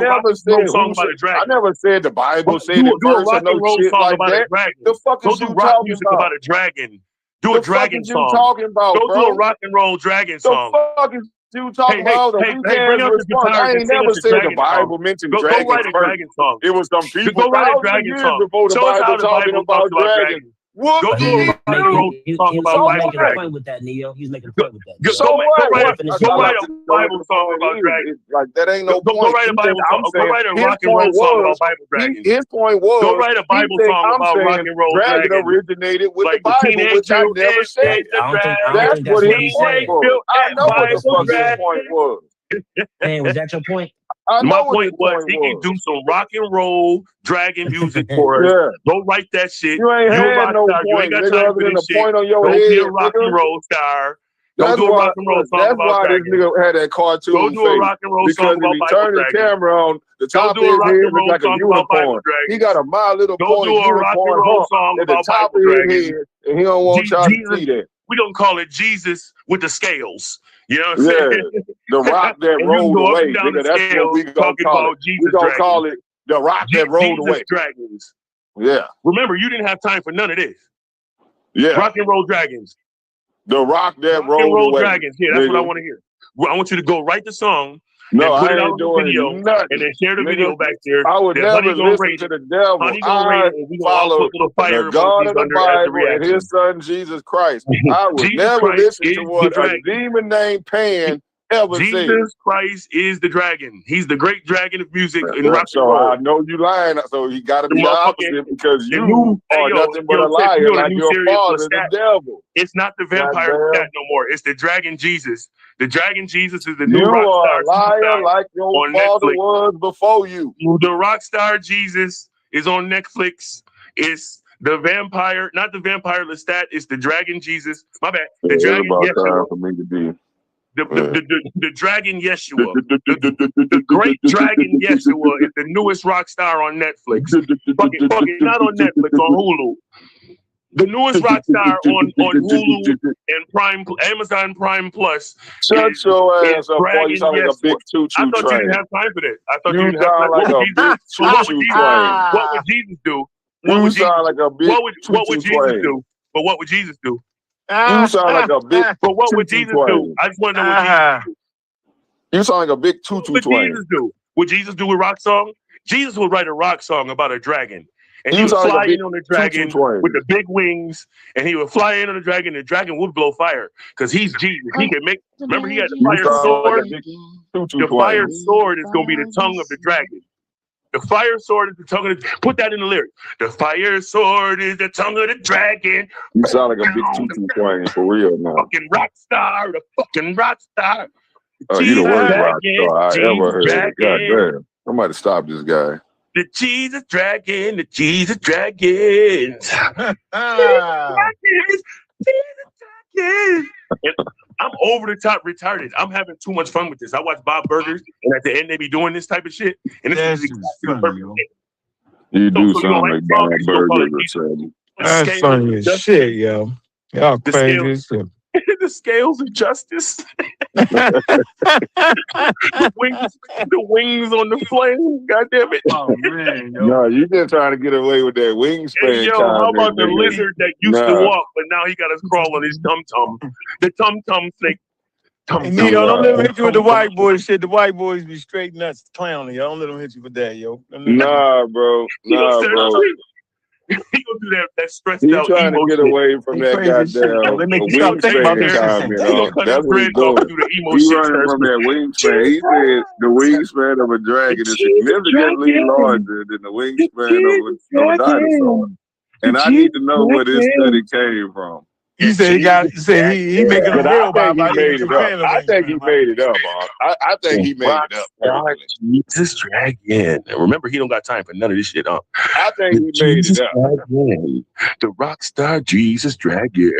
never said the Bible said it first or no shit like that. The fuck is you talking about a dragon? Do a dragon song. Talking about, go do a rock and roll dragon song. The fuck is you talking about? I ain't never said the Bible mentioned dragons. Go write a dragon song. It was some people go write a dragon song before the Bible talking about dragons. What? He was making a point with that, Neo. He's making a point with that. So what? Go write a Bible song about dragons. Like that ain't no point. Go write a Bible song. Go write a rock and roll song about Bible dragons. His point was go write a Bible song about rock and roll dragons. Dragon originated with the Bible, which I never said. That's what his point was. I know what the fuck his point was. Man, was that your point? My point was he can do some rock and roll dragon music for us. Go write that shit. You ain't had no point. You ain't got time for this shit. Go be a rock and roll star. Go do a rock and roll song about dragons. That's why this nigga had that cartoon. Go do a rock and roll song about because if he turned the camera on, the top of his head looked like a unicorn. He got a My Little Pony unicorn hump at the top of his head, and he don't want y'all to see that. We don't call it Jesus with the scales. You know what I'm saying? The rock that rolled away, nigga. That's what we gonna call it. We gonna call it the rock that rolled away. Dragons. Yeah. Remember, you didn't have time for none of this. Yeah. Rock and roll dragons. The rock that rolled away. Dragons. Yeah, that's what I want to hear. I want you to go write the song. No, put I it ain't out doing video, nothing. And then share the video back there. I would never listen to the devil. I follow the God of the Bible and his son Jesus Christ. I would never listen to what a demon named Pan ever said. Jesus Christ is the dragon. He's the great dragon of music and rock and So roll. I know you lying. So you got to The be the motherfucking- opposite because the you new- are hey, yo, nothing but yo, a liar, you know the like new your series father, the Lestat? devil. It's not the vampire Goddamn. Lestat no more. It's the dragon Jesus. The dragon Jesus is the new You rock are star a liar superstar like your on father Netflix. was before you. The rock star Jesus is on Netflix. It's the vampire, not the vampire Lestat. It's the dragon Jesus. My bad. The It's dragon about Yeshua. time for me to be. The dragon Yeshua. The great dragon Yeshua is the newest rock star on Netflix. Fuck it, not on Netflix, on Hulu. The newest rock star on Hulu and Amazon Prime Plus. Shut your ass up, boy. You sound like a big I choo-choo thought you train. didn't have time for that. I thought you You didn't have time. sound like a big choo-choo train. What would Jesus do? You sound like a big What would choo-choo Jesus train. do? But what would Jesus do? You sound like a big But what would choo-choo Jesus do? train. I just want to know what Jesus do. You sound like a big What choo-choo would train. Jesus do? Would Jesus do a rock song? Jesus would write a rock song about a dragon. And he You would sound like a fly big in on the dragon choo-choo train. with the big wings, and he would fly in on the dragon would blow fire because he's Jesus. He can make. Remember, he had the You fire sound sword. like a big choo-choo The train. fire sword is going to be the tongue of the dragon. The fire sword is the tongue of the. Put that in the lyrics. The fire sword is the tongue of the dragon. You sound like a big choo-choo train for real now. Fucking rock star, the fucking rock star. Oh, you the worst rock Jesus star I dragon, ever heard. Jesus Goddamn. Somebody stop this guy. The Jesus dragon, the Jesus dragons. Jesus dragons. And I'm over the top retarded. I'm having too much fun with this. I watch Bob Burgers, and at the end they be doing this type of shit. And this is exactly the perfect thing. You do So you sound don't like like Bob Bob Burgers, Burgers or something. That's funny as shit, yo. Y'all The crazy scale- as shit. The scales of justice. The wings on the flame. God damn it. Oh man, yo. No, you just trying to get away with that wingspan Hey, yo, how comment, about the nigga. lizard that used to Nah. walk, but now he got to crawl on his tum-tum? The tum-tum snake. Hey, Neo, don't let him hit you with the white boy shit. The white boys be straight nuts clowning, yo. Don't let them hit you with that, yo. Nah, bro. Nah, bro. He gonna do that stressed He out trying to emo get shit. away from He that crazy as shit, yo. goddamn They make you stop thinking about wingspan this shit comment. sometimes. He gonna cut That's his what he dreads off and doing. do the emo He shit. running from that wingspan. He said the wingspan of a dragon is significantly larger than the wingspan of a dinosaur. And I need to know where this study came from. He said he making a But real I think Bob. he made it up. I think he made it up. I think he made it up. Personally. Jesus dragon. Remember, he don't got time for none of this shit, huh? I think he made it up. Dragon. The rock star Jesus dragon.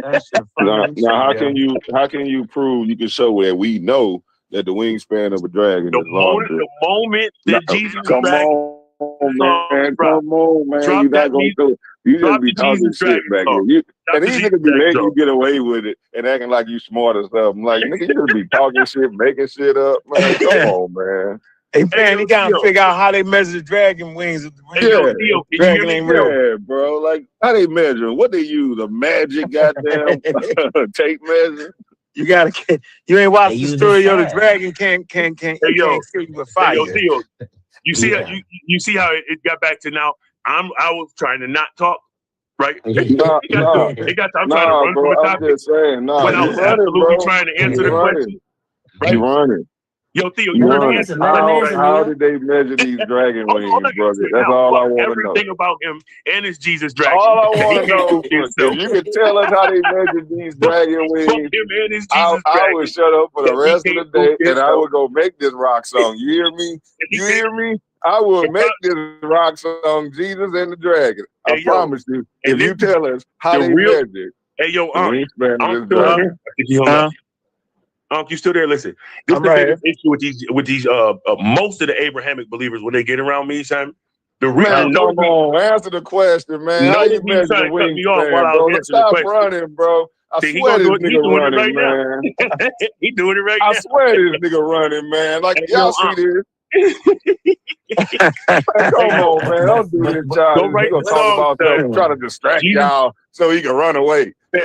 That shit funny as Now, shit, yo. how can you prove you can show that we know that the wingspan of a dragon The is larger? moment that Jesus Come dragon on, man. Come on, man. Drop You're not that going music. to You Drop just be the talking Jesus shit dragon back song. here. Drop And the these Jesus niggas be dragon letting you song. get away with it and acting like you smart or something. Like, nigga, you just be talking shit, making shit up. Man, come on, man. Hey, man, he gotta Theo. figure out how they measure the dragon wings. Hey, yo, Yeah. Theo, can you hear Dragon me? ain't real. Yeah, bro. Like, how they measure? What they use? A magic goddamn tape measure? You gotta get. You ain't watched They the use story the of the shad. dragon. Can't Hey, yo. kill you with fire. Hey, yo, Theo, you see Yeah. how you see how it got back to now? I was trying to not talk, right? Nah, It got to, I'm trying to run bro. from a I'm topic just saying. Nah, when I you was running, absolutely bro. trying to answer You the running. question. You running. Yo, Theo, You you Let him running. answer, let him answer, How Neo. did they measure these dragon Hold wings, on, brother? That's now, all I fuck want to know. everything about him and his Jesus dragon. All I want He to can't know cook is himself. if you could tell us how they measure these dragon Fuck wings, him and his I Jesus would dragon. shut up for the He rest of the can't day cook and I himself. would go make this rock song. You hear me? You hear me? I will make this rock song, Jesus and the Dragon. I Hey, yo, promise you, if and you this- tell us how the they real- measure Hey, yo, the wingspan Unc, of this dragon. I think he hung up. Unc, you still there? Listen, this is I'm the right biggest issue with these most of the Abrahamic believers when they get around me, Sam. The Man, reason come on, answer the question, man. How Notice you he measure trying the to cut me off while wingspan, I was bro? answering the Stop question. running, bro. I See, he swear gonna this do it- he nigga doing it running, right now. man. he doing it right I now. swear this nigga running, man. Like, Hey, y'all yo, see this? Come on, man. Don't do this, child. Go write He gonna the talk song, about son. something, trying to distract Jesus. y'all so he can run away. Yeah.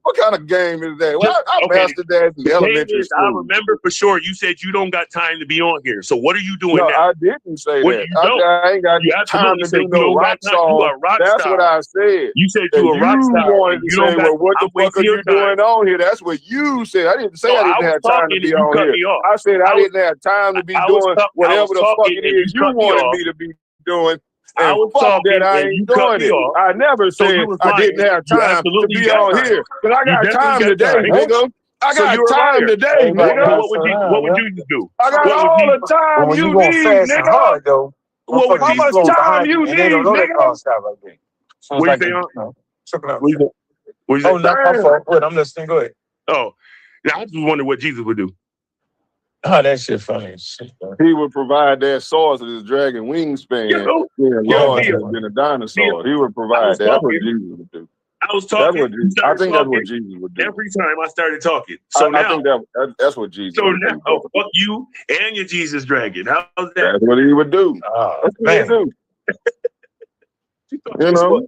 What kind of game is that? Well, I Okay. mastered that in The thing elementary is, I school. remember for sure you said you don't got time to be on here. So what are you doing No, now? I didn't say What that. you don't? I ain't got You time absolutely to said do you no don't rock got time. You song. a rock That's star. what I said. You said And you a rock star. wanted And to you say, don't got. well, what I'm the fuck are wasting you your time. doing on here? That's what you said. I didn't say No, I didn't I was have time talking to be and you on cut here. me off. I said I I was- didn't have time to be I was doing talk- I whatever was the fuck talking it and is you you cut me wanted off. me to be doing. I And was fuck talking that, I and you ain't cut doing me it. off. I never So said you was I lying. didn't have You time to absolutely be got on time. here. But I You got definitely time got today, time. nigga. I So got you're a time liar. today, So nigga. what would Jesus do? I got What would all Jesus? the time when you you gonna need, fast and nigga. hard though, What would How Jesus much do? time you and they don't need, know that nigga? concept like that. So What it's you say? like, check it out. What you say? What you Oh, say? no, my fault. Wait, I'm listening. Go ahead. Oh, now I just wonder what Jesus would do. Oh, that shit funny as shit, bro. He would provide that source of his dragon wingspan. Yo, Yeah, yo, Lord Neil. has been a dinosaur. He would I provide was that. That's what talking. Jesus would do. I was That's talking. what You Jesus. I started think that's talking. what Jesus would do. Every time I started talking. So I now, think that's what Jesus so would now, do. Bro. fuck you and your Jesus dragon. How's that? That's what he would do. Oh, That's what he would man. do. You know?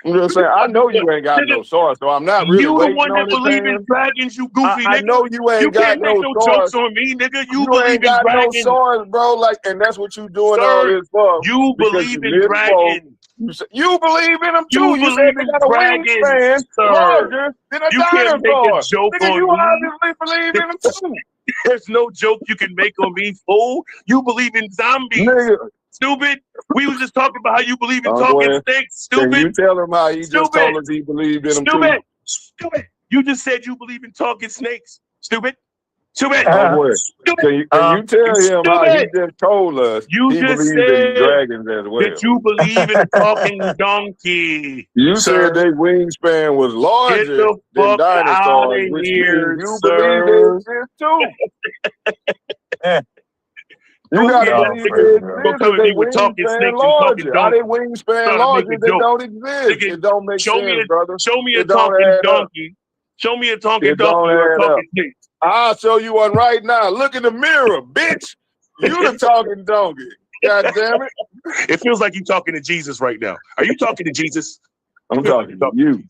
I'm just saying, I know you ain't got no source, so I'm not really You the waiting one that on his believe in hands. dragons, you goofy I nigga. know you ain't You got can't make no no source. jokes on me, nigga. You You believe ain't in got no dragons. source, bro. Like, and that's what you doing all Sir, this for. you because believe you in misspoke. dragons. You believe in them too. You You said believe they in got a dragons, wingspan sir. larger than a You can't make a dinosaur. joke Nigga, on you me. obviously believe in them too. There's no joke you can make on me, fool. You believe in zombies. Nigga, Stupid. We was just talking about how you believe in I'm talking going. snakes. Can you Stupid. tell him how he just Stupid. told us he believed in them too? Stupid. Stupid. You just said you believe in talking snakes. Stupid. Stupid. My boy, Stupid. can you tell him how he Stupid. just told us You he just believed in said dragons as well? that you believe in a talking donkey. You sir. said their wingspan was Get larger the than fuck out dinosaurs, of which here, means you sir. believe they exist too. You Go got to get Oh, that believe nigga. they bro. Go exist come if at they me with talking wingspan snakes and talking larger. How they donkeys. wingspan Trying to make larger? a They joke. don't exist. Nigga, It don't make show me sense, brother. a It don't talking add up. donkey. Show me a talking It don't donkey or a add up. talking snake. I'll show you one right now. Look in the mirror, bitch. You the talking donkey. God damn it. It feels like you're talking to Jesus right now. Are you talking to Jesus? I'm talking to you.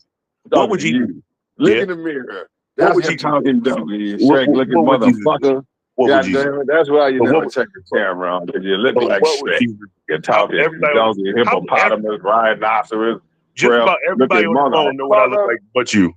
What would Talking to Jesus? you. Look Yeah. in the mirror. What That's would him Jesus? talking donkey. You What- Shrek looking what would Jesus do? motherfucker. What would God Jesus? damn it. That's why you But never what would- check the camera on, because you look But like what would Shrek. Jesus? You're talking Everybody- donkey, hippopotamus, rhinoceros. Just Well, about everybody look on at the phone know what I look like, but you.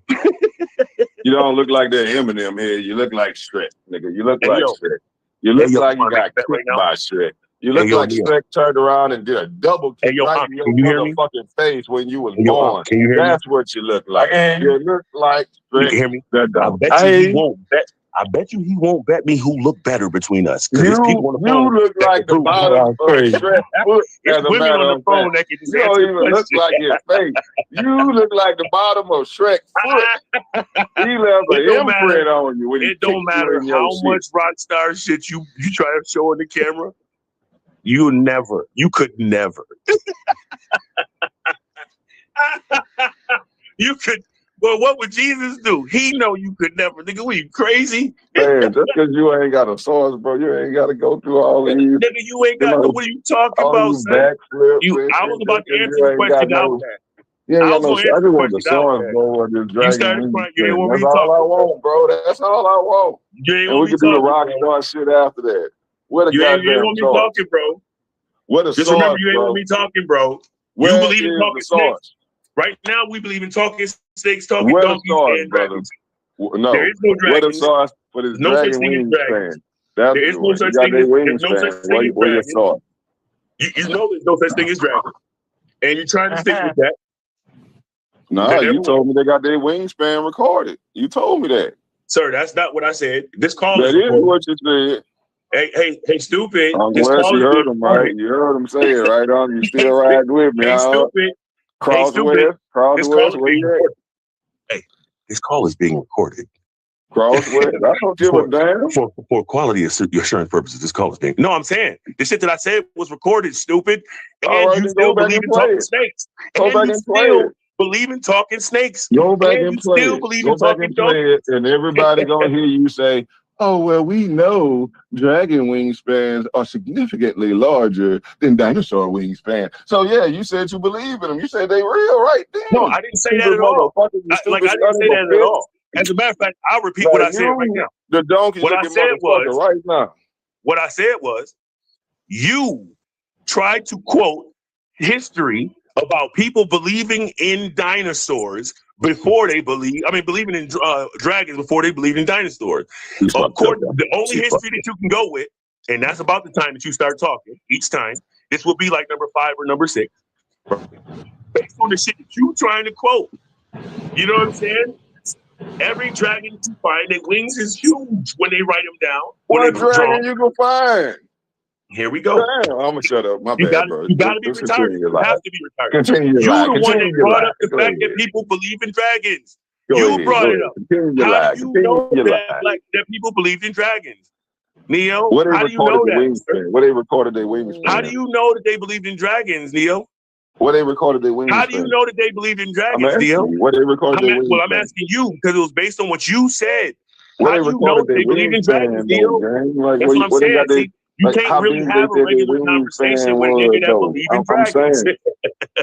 You don't look like that Eminem here. You look like Shrek, nigga. You look Hey, like yo. Shrek. You look Hey, yo, like you wanna got make that right kicked now? by Shrek. You Hey, look yo, like Neil. Shrek turned around and did a double kick Hey, yo, right Unc, in your can you hear me? motherfucking face when you was Hey, yo, born. Unc, can you hear me? That's what you look like. You look like You Shrek. can hear me? The I dog. bet you he won't bet. I bet you he won't bet me who look better between us. Because there's people on the phone. You look that like the can prove it. bottom of Shrek's foot, It's as a women matter on the of phone fact. that can just You don't answer the even look question. like his face. You look like the bottom of Shrek's foot. He left It an don't matter. imprint on you when he It don't kicked matter you in your how shit. much rock star shit you try to show on the camera. You could never. You could. Well, what would Jesus do? He know you could never. Nigga, we crazy. Man, just because you ain't got a source, bro, you ain't got to go through all these. Nigga, you ain't got. What are you talking all about, these son? backflips. I was about to answer you the ain't question got out no. there. You ain't I got was no. gonna I answer just the want the question out source, there. bro. This You dragon started wing crying. You ain't thing. want me That's all I talking. want, bro. That's all I want. You ain't And want we me can do the talking, rock bro. star shit after that. What a You ain't goddamn want me source. talking, bro. What a Just source, remember, you ain't bro. want me talking, bro. Where You believe in is talking the snakes. source? Right now, we believe in talking snakes, talking Where the donkeys, source, and brother? dragons. No. There is no Where the dragons. source for this There's no such dragon thing as wingspan? dragons. That's There is the no one. such You got thing their as there's no such wingspan. thing as Where your dragons. source? You know there's no such thing as dragons. And you're trying to stick with that. Nah, you told me they got their wingspan recorded. You told me that. Sir, that's not what I said. This call That is is recorded. what you said. Hey, stupid. I'm This glad call you is heard being him, right? recorded. You heard him say it right on. You Hey, still ride with me, Hey, huh? stupid. Cross stupid. west, cross This call west, is where being you at? recorded. Hey, this call is being recorded. Cross west. I don't give a damn. For quality assurance purposes, this call is being. No, I'm saying the shit that I said was recorded, stupid. And All right, you then still go back believe and in play talking it. snakes. Go And back you and play still it. believe in talking snakes. Go back And and you play still it. believe Go in back talking and play donkeys. it, and everybody gonna hear you say, oh, well, we know dragon wingspans are significantly larger than dinosaur wingspan. So, yeah, you said you believe in them. You said they real, right? Damn. No, I didn't say that at all. I didn't say that at all. As a matter of fact, I'll repeat what I said right now. The donkey what I looking said motherfucker was, right now. What I said was, you tried to quote history about people believing in dinosaurs before they believing in dragons before they believed in dinosaurs. Of course, the only history that you can go with, and that's about the time that you start talking each time, this will be like number 5 or number 6. Based on the shit that you trying to quote. You know what I'm saying? Every dragon you find, their wings is huge when they write them down. What dragon you gonna find? Here we go. Damn, I'm gonna shut up. My bad, bro. You gotta be retarded. You have to be retarded. Continue your You're lie. the one that brought up the Go fact ahead. that people believe in dragons. Go You ahead. brought Go it ahead. up. Continue your How lie. do you Continue know your lie. that people believed in dragons? Neo, What they how do you know recorded the that? wingspan? What they recorded their wingspan? How do you know that they believed in dragons, Neo? What they recorded their wingspan? How do you know that they believed in I'm dragons, asking Neo? you. What they recorded their wingspan? Well, I'm asking you because it was based on what you said. What How they do you know recorded that their they believe in dragons, wingspan, Neo? though, gang? Like, That's what I'm what they saying. got their, See, you like, can't how really big they have a said their regular wingspan conversation with a was, nigga that though. believe in I'm dragons. saying.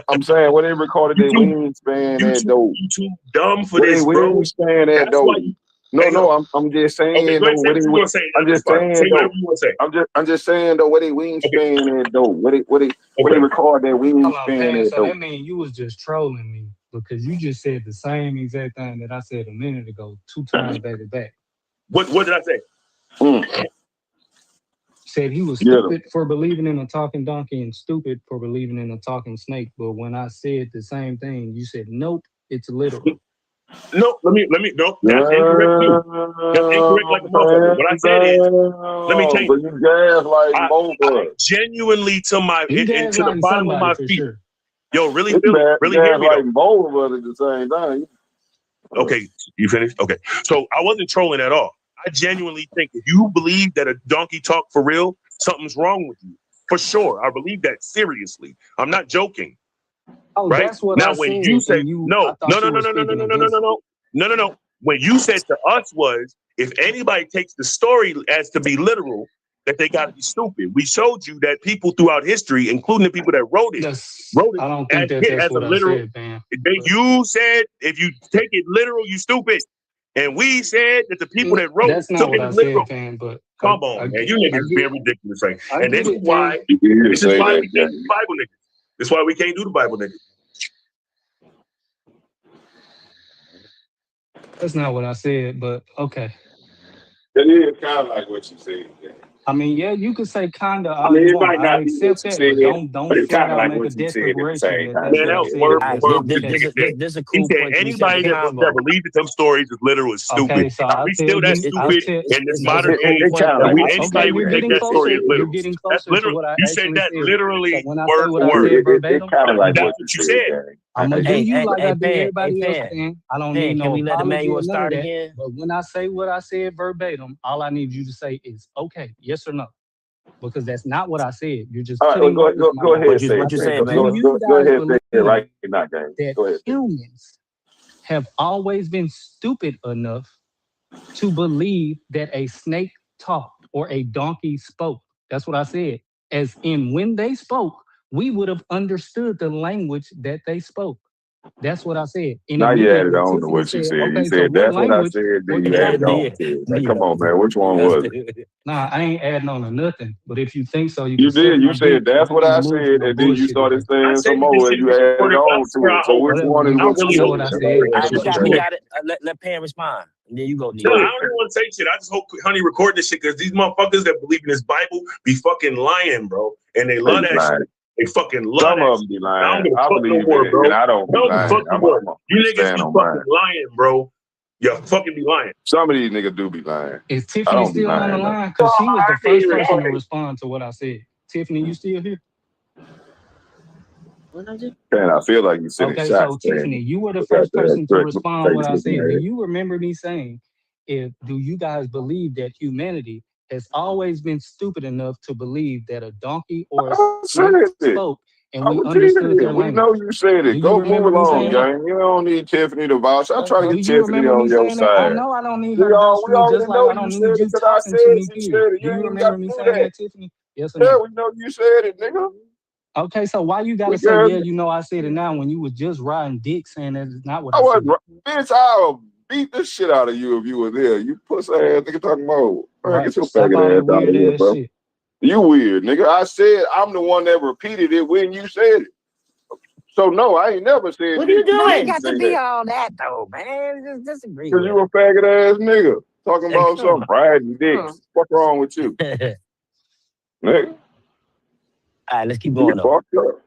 I'm saying what they recorded their wingspan at, though. You too dumb for What this, they bro. wingspan at, That's though. why you. No, I'm just saying, Okay, go though. ahead, say what you want to say. I'm just saying, Say though. whatever you want to say. I'm just saying, though. What they wingspan at, though. What they record their Hold on, wingspan Pan, at, so though. that means you was just trolling me because you just said the same exact thing that I said a minute ago, 2 times back to back. What did I say? Said he was stupid for believing in a talking donkey and stupid for believing in a talking snake. But when I said the same thing, you said, nope, it's literal. No, nope, that's incorrect too. That's incorrect like a motherfucker. What I said is, let me tell you. But you gaslighting both of us. Genuinely to the bottom of my feet. Sure. Yo, really feel it. Really hear me though. Gaslighting both of us at the same time. Okay, you finished? Okay. So I wasn't trolling at all. I genuinely think if you believe that a donkey talk for real, something's wrong with you. For sure. I believe that seriously. I'm not joking. Oh, right? That's what now, I when said, you say no. When you said to us if anybody takes the story as to be literal, that they got to be stupid. We showed you that people throughout history, including the people that wrote it I don't think that's what I said, man. You said if you take it literal, you stupid. And we said that the people that wrote that's it not took what it I literal. said, man. But come on, man, you niggas being ridiculous, right? And this is why we can't do the Bible niggas. This is why we can't do the Bible niggas. That's not what I said, but okay. It is kind of like what you said. Yeah. I mean, yeah, you could say kind of. I mean, it might not be accept that, said, but don't flat out like make a declaration. Man, that was word. This is a cool point. Anybody that believes that them stories is literal is stupid. Okay, so we still that stupid in this modern age. Anybody would take that story as literal. That's literal. You said that literally word for word. That's what you said. I'm gonna do you like I do everybody else. I don't need no can we let the manual apology or none start of that. again? But when I say what I said verbatim, all I need you to say is okay, yes or no, because that's not what I said. You're just putting go ahead. What you saying, man? Go ahead. Say it right now, gang. Go ahead. Humans have always been stupid enough to believe that a snake talked or a donkey spoke. That's what I said. As in, when they spoke, we would have understood the language that they spoke. That's what I said. Now you added on to what you said. Okay, you said that's what I said. Then you added on to it. Like, come on, man. Which one was it? Nah, I ain't adding on to nothing. But if you think so, you did. You said that's what I said, and then you started saying some more, and you added on to it. So which one is what I said? We got it. Let Pam respond. And then you go. No, I don't even want to say shit. I just hope Honey record this shit because these motherfuckers that believe in this Bible be fucking lying, bro, and they love that shit. They fucking love some that of them be lying. I believe no more, it, bro. and I don't be lying. You niggas be fucking lying, bro. You fucking be lying. Some of these niggas do be lying. Is Tiffany still on the line? Because she was the first person to respond to what I said. Tiffany, you still here? Man, I feel like you sitting okay, shots. So Tiffany, you were the first person to respond to what I said. Do you remember me saying, do you guys believe that humanity has always been stupid enough to believe that a donkey or a snake spoke, and I we repeated understood their it. We language. know you said Do it. you Go move remember me along, saying that? gang. You don't need Tiffany to vouch. I'm trying to Do get you Tiffany remember on me your saying that? I side. know I don't need We her to vouch all for we me, already just like know I you don't said need it you because I talking to said me, you period. said it. Do You you ain't even got remember to me do saying that. that, Tiffany? Yes or Yeah, no? we know you said it, nigga. Okay, so why you gotta We say, got yeah, you know I said it now when you was just riding dick saying that is not what I I wasn't said? bitch, I'll beat the shit out of you if you were there. You pussy ass nigga talking about. All right, Right. get your Stop all faggot that ass out of weird here, ass bro. shit. You weird, nigga. I said I'm the one that repeated it when you said it. So no, I ain't never said What are you you doing? didn't Got to say be that. all that though, man. Just disagree Cause with you him. a faggot ass nigga. Talking Hey, about come some riding dicks. What's wrong with you? on. Nigga, All right, let's keep you going get though. fucked up.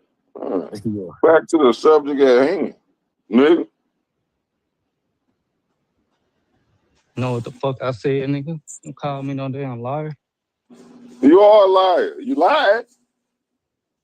Let's keep going. Back to the subject at hand. Nigga. Know what the fuck I said, nigga? Don't call me no damn liar. You are a liar. You lied.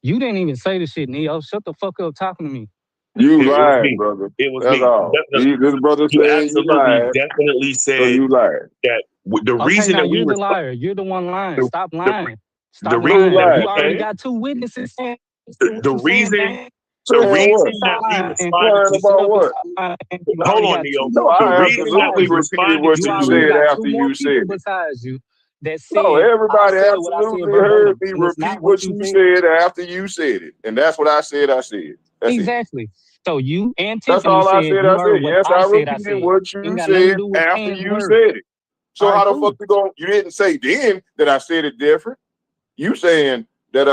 You didn't even say the shit, Neo. Shut the fuck up talking to me. You It was lied, me. brother. It was That's me. all. This brother You saying you absolutely, lied, definitely so said you lied. that the Okay, reason now that we you're were the liar. You're the one lying. the, Stop the, lying. the Stop Who reason lying. that lied, You we already man? got two witnesses saying what the you saying, reason man. the Saying what? reason Stop that we lying. responded Lying to Listen about up and what? stop lying. You hold already on, got Neo. two No, more The people I reason that absolutely we besides you. repeated responded what You to you already you, said got after two more you people said it. besides you that No, said I everybody said what I said absolutely heard verbatim, me and it's repeat not what what you you said. said after you said it. And that's what I said. That's it. Exactly. So you and That's Tiffany all I said said. you I heard said, what yes, I I said. I repeated said what ain't you got nothing to said do with after Ken's you word. said it. All So right, how the fuck cool. you didn't say then that I said it different. You saying that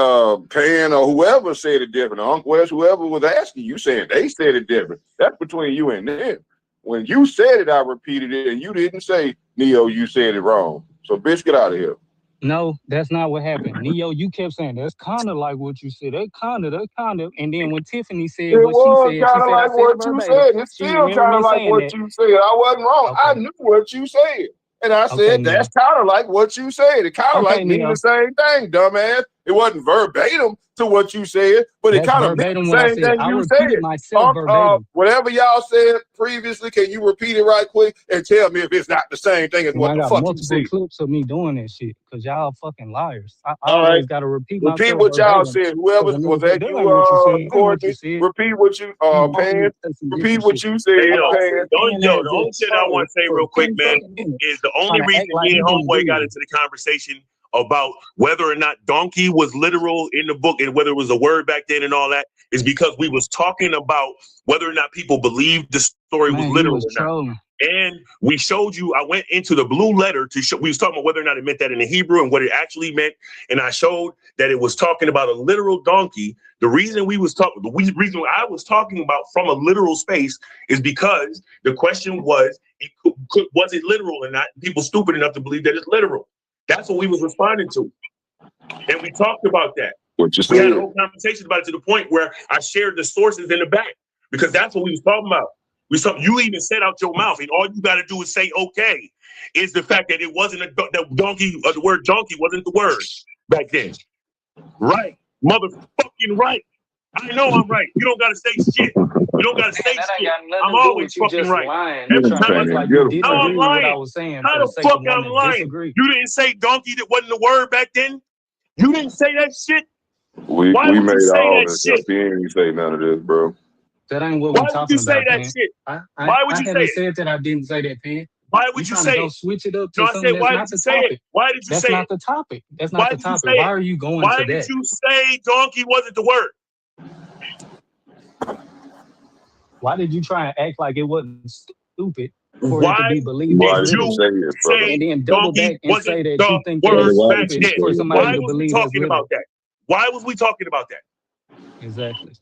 Pan or whoever said it different, or Uncle West, whoever was asking, you saying they said it different. That's between you and them. When you said it, I repeated it, and you didn't say, Neo, you said it wrong. So bitch, get out of here. No, that's not what happened. Neo, you kept saying that's kind of like what you said. That's kind of. And then when Tiffany said It what was she kind of said I like said it what you verbatim. said. It's She still remember kind of me like saying what that. you said. I wasn't wrong. I Okay. knew what you said. And I Okay, said, that's Neo. kind of like what you said. It kind of Okay, like mean the Neo. same thing, dumbass. It wasn't verbatim to what you said, but it That's kind of meant verbatim the what I same said. thing I you repeated said. myself verbatim. Whatever y'all said previously, can you repeat it right quick and tell me if it's not the same thing as And what I the got fuck you multiple said? clips of me doing that shit because y'all fucking liars. I All right. always got to repeat Repeat myself what y'all verbatim. said. Whoever Because a was nigga say, that that you, ain't what you said. That ain't what you Courtney. said. Repeat what you, You want me Pan. to say some Repeat different what shit. you hey, said, Like yo, I Pan. said, Pan the had only just shit I want trolled to say for real quick, 10 man, fucking minutes is the trying only to reason act like me he and didn't Homeboy do got it. into the conversation about whether or not donkey was literal in the book and whether it was a word back then and all that is because we was talking about whether or not people believed the story was Man, you literal was or not. trolling. And we showed you, I went into the blue letter to show, we was talking about whether or not it meant that in the Hebrew and what it actually meant. And I showed that it was talking about a literal donkey. The reason we was talking, the reason I was talking about from a literal space is because the question was, was it literal or not? People stupid enough to believe that it's literal. That's what we was responding to. And we talked about that. What you We had a said. whole conversation about it to the point where I shared the sources in the back because that's what we was talking about. You even said out your mouth, and all you got to do is say okay. Is the fact that it wasn't the donkey, the word donkey wasn't the word back then. Right, motherfucking right. I know I'm right. You don't got to say shit. You don't got to say Man, that ain't shit. got nothing I'm to do always with you fucking just right. lying Get and Every him, trying time to I act Pan. say, like Get you him, how I'm disagree Pan. with what I lying. was saying How for the the sake fuck of I'm wanting to lying? disagree. You didn't say donkey that wasn't the word back then. You didn't say that shit. We Why would you made say all that this up. shit? He ain't even say none of this, bro. That ain't what we Why would talking you say about, that Pan. shit? I Why would you say haven't it? said that I didn't say that, Pan. Why You would you trying to say go it? switch it up No, to I something said, that's why did not you the say it? topic. Why did you That's say not it? the topic. That's not Why the did you topic. say Why it? are you going Why to did that? you say donkey wasn't the word? Why did you try and act like it wasn't stupid for it to Why be believed Why as did did you literal? you say it, brother? And say then double donkey back and wasn't say that you the think that word it's Why did back you stupid say then? for it, somebody Why brother? to was we believe that's talking about literal. that? Why was we talking about that? Exactly.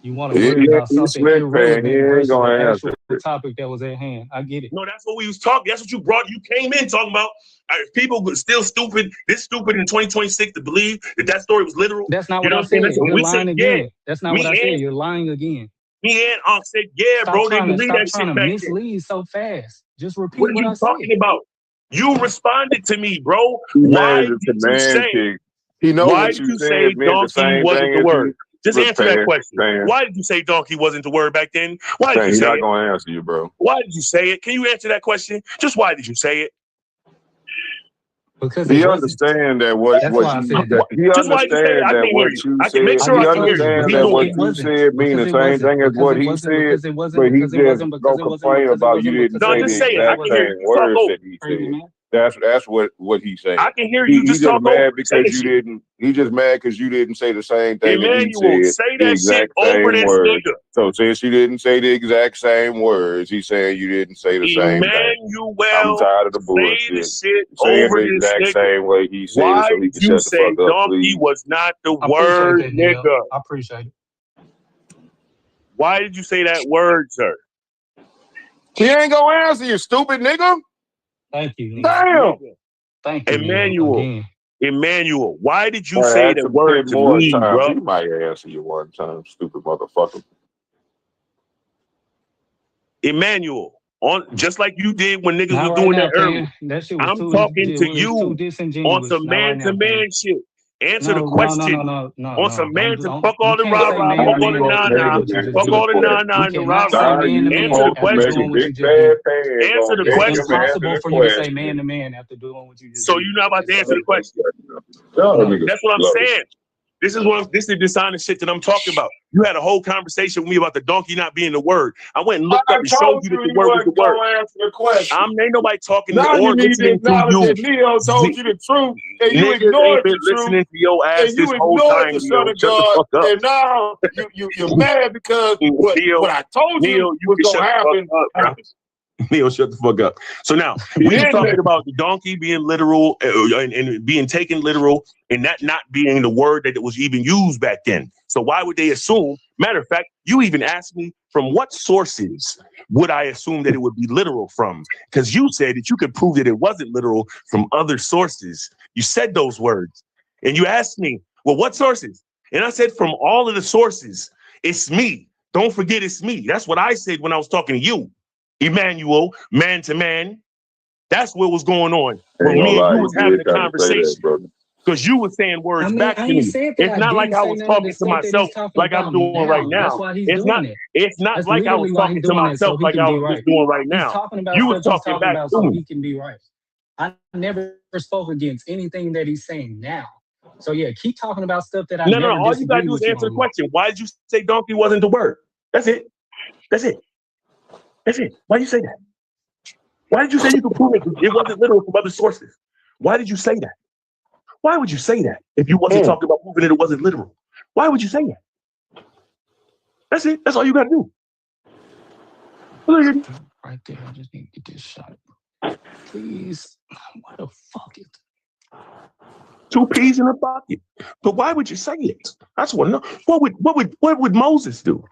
You want to He worry about ain't something slick, Pan. He irrelevant ain't versus the gonna actual answer it. topic that was at hand. I get it. No, that's what we was talking. That's what you brought. You came in talking about. If people were still stupid, this stupid in 2026 to believe that that story was literal. That's not You what know I what I'm saying? said. That's what You're we said. lying Yeah, again. That's not what I said. me You're lying again. and Unc said, yeah, bro. They believe Stop that trying shit to back then. mislead so fast. Just What repeat are what you I said. talking about? You responded to me, bro. He Why made the did you say? semantics. He know Why what did you you say said meant the donkey same wasn't thing the as you. word? Just Look, answer that Pan, question. Why did you say donkey wasn't the word back then? Why did you He say not it? gonna answer you, bro. Why did you say it? Can you answer that question? Just why did you say it? Because He it wasn't. understand that what That's what why I you said that. he Just why you say it, understand I that can hear what you. you I can said. make I sure He I just can hear told you. you But understand he's that because doing what it you wasn't. said mean Because the it same wasn't. thing as Because what it he wasn't. said, Because it wasn't. but he Because it just wasn't. don't Because it wasn't. complain Because it about you wasn't. didn't Because it no, say just the wasn't. say it. Because it I exact can hear wasn't. you. same Just talk words over. that he Crazy said. man. That's what he's I saying. can hear you. He Just just talk over. mad Say the because you shit. didn't. He just mad because you didn't say the same thing that he Emmanuel, said, say the that shit exact over same this words. nigga. So since you didn't say the exact same words, he's saying you didn't say the same thing. I'm Emmanuel, tired of the say the bullshit. shit Saying over the this exact nigga. same way he said it Why so he did can you shut the say fuck up, donkey please. was not the I appreciate word, that, Neil. nigga? I appreciate it. Why did you say that word, sir? He ain't gonna answer you, stupid nigga. Thank you, Neil. Damn. Nigga. Thank you, Neil. Emmanuel, Again. Emmanuel, why did you I say asked that him word 10 to more me, times. bro? He might answer you one time, stupid motherfucker. Emmanuel, on just like you did when niggas Not was right doing now, that earlier. Pan. That shit was I'm too. talking It to was too you on disingenuous. some Not right now, Pan. man-to-man shit. Answer the No, question. no. On some man to Don't. fuck You all the can't say rah-rah, man fuck to all the man after doing nah-nah, what you just fuck did. all the nah-nah You and the cannot say rah-rah. man to Answer man the after question. doing what you just did. Answer the It's question. impossible for you to say man to man after doing what you just So did. you're not about to answer the question. No. That's what I'm saying. This is the dishonest shit that I'm talking about. You had a whole conversation with me about the donkey not being the word. I went and looked up and showed you that the word was the word. Ain't nobody talking Now you or need to listening to acknowledge you. that Neo told you the truth and you Niggas ain't ignored been the truth listening to your ass and this you whole ignored time, the Son Neil. of Shut the God fuck up. and now you're mad because what I told you Neil, you was can going shut to the happen. fuck up, bro. Neil, shut the fuck up. So now we were talking about the donkey being literal and being taken literal and that not being the word that it was even used back then. So why would they assume? Matter of fact, you even asked me from what sources would I assume that it would be literal from? Because you said that you could prove that it wasn't literal from other sources. You said those words and you asked me, well, what sources? And I said, from all of the sources, it's me. Don't forget it's me. That's what I said when I was talking to you. Emmanuel, man to man. That's what was going on. When Ain't gonna me and lie, you you was having did a kind of say that, conversation. brother. Because you were saying words back I to ain't me. said that It's I not like didn't I say was none of the talking to stuff that he's myself talking like I'm about doing right now. That's now. why he's It's doing not it. It's not That's like I was literally why talking he's to doing it, so myself he like can I be was just right. doing right He's now. talking about You was stuff he's talking talking back about to so me. he can be right. I never spoke against anything that he's saying now. So yeah, keep talking about stuff that I No. never All you gotta disagreed do is with you answer the on. question. Why did you say donkey wasn't the word? That's it. That's it. That's it. Why did you say that? Why did you say you could prove it wasn't literal from other sources? Why did you say that? Why would you say that if you wasn't talking about proving that it wasn't literal? Why would you say that? That's it. That's all you gotta do. Right there, I just need to get this shot. Please. What the fuck is that? 2 peas in a bucket. But why would you say it? That's what. What would Moses do?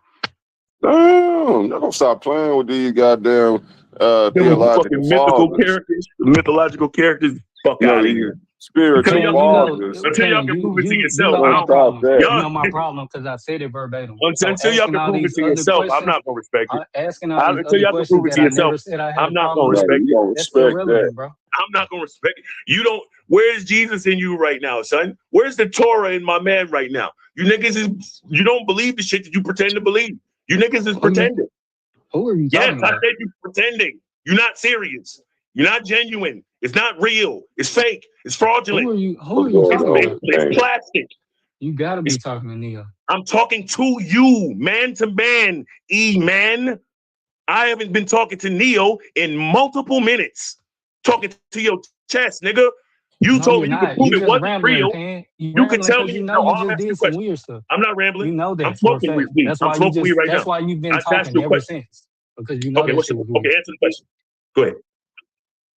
Damn, don't stop playing with these goddamn theological Fucking fathers. mythological characters. Fuck out of These here. spiritual Pan, fathers. Until y'all can prove it to you yourself. know my Don't stop problem. that. You know my problem because I said it verbatim. So Until y'all asking can all prove it these to other yourself, I'm questions, not gonna respect it. asking all these Until other y'all can prove questions it to that I yourself, never said I had I'm a not problem gonna with, respect You it. don't that's respect irrelevant, that. bro. I'm not gonna respect it. You don't. Where's Jesus in you right now, son? Where's the Torah in my man right now? You niggas you don't believe the shit that you pretend to believe. You niggas is pretending. Who are you Yes, talking I about? said you pretending. You're not serious. You're not genuine. It's not real. It's fake. It's fraudulent. Who are you What's talking going on, about? It's plastic. You gotta be talking to Neo. I'm talking to you, man to man, E-man. I haven't been talking to Neo in multiple minutes. Talking to your chest, nigga. You No, told you're me you could not. prove You it just wasn't rambling, real. Pan. You You could rambling tell because me, you know no, you I'm just asking you a did some question. weird stuff. I'm not rambling. You know I'm that for a smoking fact. weed. That's I'm why smoking weed right that's now. why you've been I just asked talking you a ever question. since. Because you know Okay, that shit was weird. okay, answer the question. Go ahead.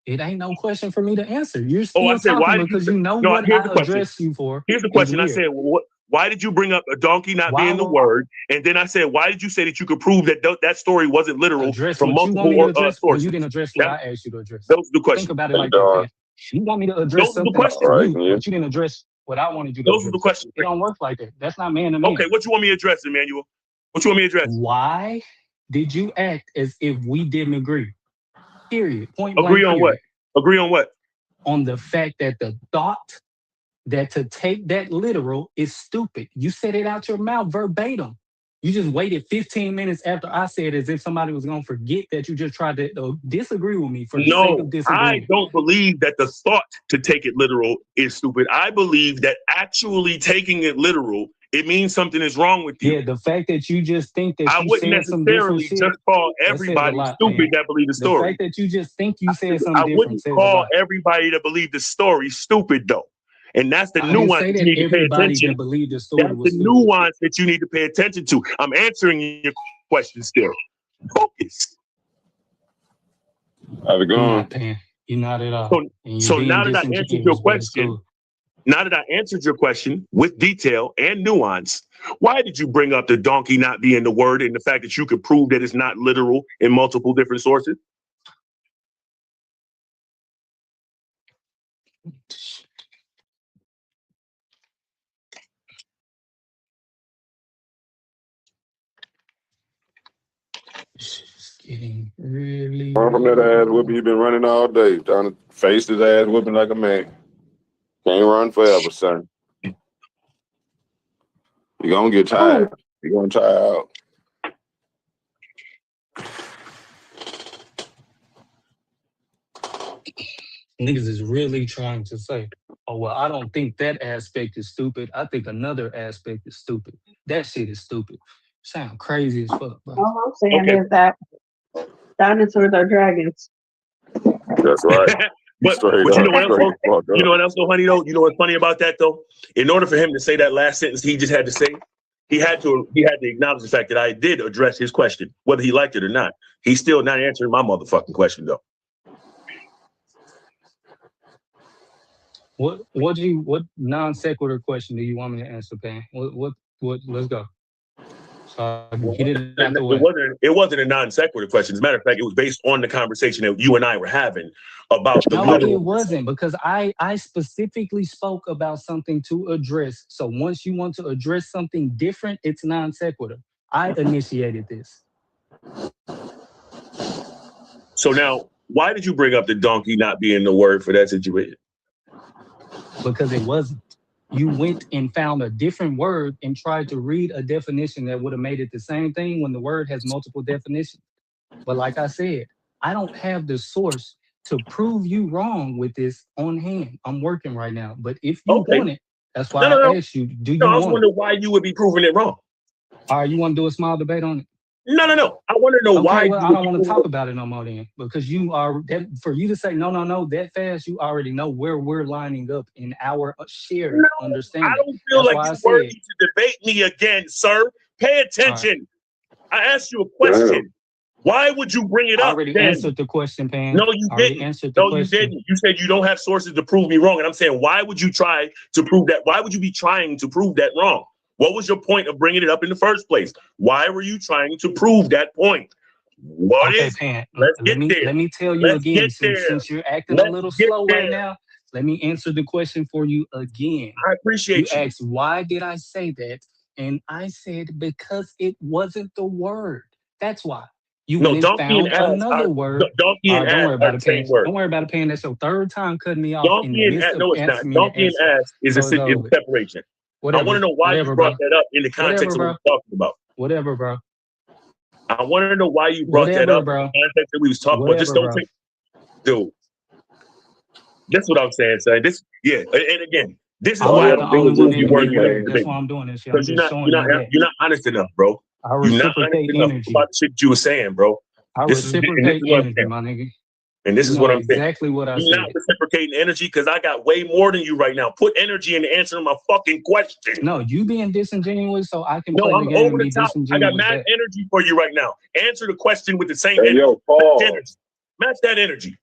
It ain't no question for me to answer. You're Oh, I still said, why talking did you because say, you know no, what here's I the question. addressed you for Here's the is question. I weird. said, well, why did you bring up a donkey not Why being the would word? And then I said, why did you say that you could prove that that story wasn't literal address from what you want me to multiple address when you sources? didn't address what I asked you to address? Those are the Think questions. about it like and that, Pan. You want me to address Those are the something questions. all right, new, yeah. but you didn't address what I wanted you to Those are the address. questions. It don't work like that. That's not man to man. Okay, what you want me to address, Emmanuel? What you want me to address? Why did you act as if we didn't agree? Period. Point blank. Agree on period. what? Agree on what? On the fact that the thought that to take that literal is stupid. You said it out your mouth verbatim. You just waited 15 minutes after I said as if somebody was going to forget that you just tried to disagree with me for the sake of No, I disagreeing. don't believe that the thought to take it literal is stupid. I believe that actually taking it literal, it means something is wrong with you. Yeah, the fact that you just think that I you wouldn't said some different necessarily shit, just call that says a everybody lot, stupid man. that believe the The story. fact that you just think you said I something different wouldn't says a call lot. everybody that believe the story stupid though. And that's the I didn't nuance say that you that need to pay everybody attention. that believed the story That's was the stupid. nuance that you need to pay attention to. I'm answering your question still. Focus. How's it You're going? not paying. You're not at all. So, And you're so being now that I answered your disingenuous, but it's question, cool. now that I answered your question with detail and nuance, why did you bring up the donkey not being the word and the fact that you could prove that it's not literal in multiple different sources? It's getting really, Run from that really ass whooping. You've been running all day, trying to face his ass whooping like a man. Can't run forever, son. You're gonna get tired. You're gonna tire out. niggas is really trying to say, oh, well, I don't think that aspect is stupid. I think another aspect is stupid. That shit is stupid. Sound crazy as fuck, bro. All I'm saying is that dinosaurs are dragons. That's right. But Straight you know up, what else? straight Though? fuck You know up. what else, though, honey? Though you know what's funny about that though? In order for him to say that last sentence, he just had to say he had to acknowledge the fact that I did address his question, whether he liked it or not. He's still not answering my motherfucking question though. What non sequitur question do you want me to answer, Pan? What let's go. So I can get it out the way. It wasn't a non sequitur question. As a matter of fact, it was based on the conversation that you and I were having about the No, literal. it wasn't, because I specifically spoke about something to address. So once you want to address something different, it's non sequitur. I initiated this. So now, why did you bring up the donkey not being the word for that situation? Because it wasn't. You went and found a different word and tried to read a definition that would have made it the same thing when the word has multiple definitions. But like I said, I don't have the source to prove you wrong with this on hand. I'm working right now. But if you want it, that's why I asked you, do you want it? I was want wondering why you would be proving it wrong. All right, you want to do a small debate on it? No. I want to know why. Well, I don't want to talk about it no more then, because you are for you to say no that fast, you already know where we're lining up in our shared understanding. I don't feel like you're worthy to debate me again, sir. Pay attention. Right. I asked you a question. Damn. Why would you bring it up? I already answered the question, Pan. No, you didn't. You didn't. You said you don't have sources to prove me wrong, and I'm saying, why would you try to prove that? Why would you be trying to prove that wrong? What was your point of bringing it up in the first place? Why were you trying to prove that point? What is? Pan, let's get there. Let me tell you again, since you're acting a little slow right now, let me answer the question for you again. I appreciate you. You asked, why did I say that? And I said, because it wasn't the word. That's why. You went and found another word. Donkey and ass. Don't worry about it, Pan. Don't worry about it, Pan. That's your third time cutting me off in the midst of answering me. Donkey and ass is a separation. Whatever, I want to know why you brought that up in the context of what we're talking about. Whatever, bro. I want to know why you brought that up in the context that we was talking about. Just don't take, dude. That's what I'm saying, son. And again, this is why I don't think you worthy of That's why I'm doing this shit. Because you're not honest enough, bro. I reciprocate energy. About the shit you were saying, bro. I reciprocate energy, my nigga. And this is what I'm saying. Exactly what I said. You're not reciprocating energy because I got way more than you right now. Put energy into answering my fucking question. No, you being disingenuous so I can play the game over the top. I got mad energy for you right now. Answer the question with the same energy. Yo, Paul. Match that energy.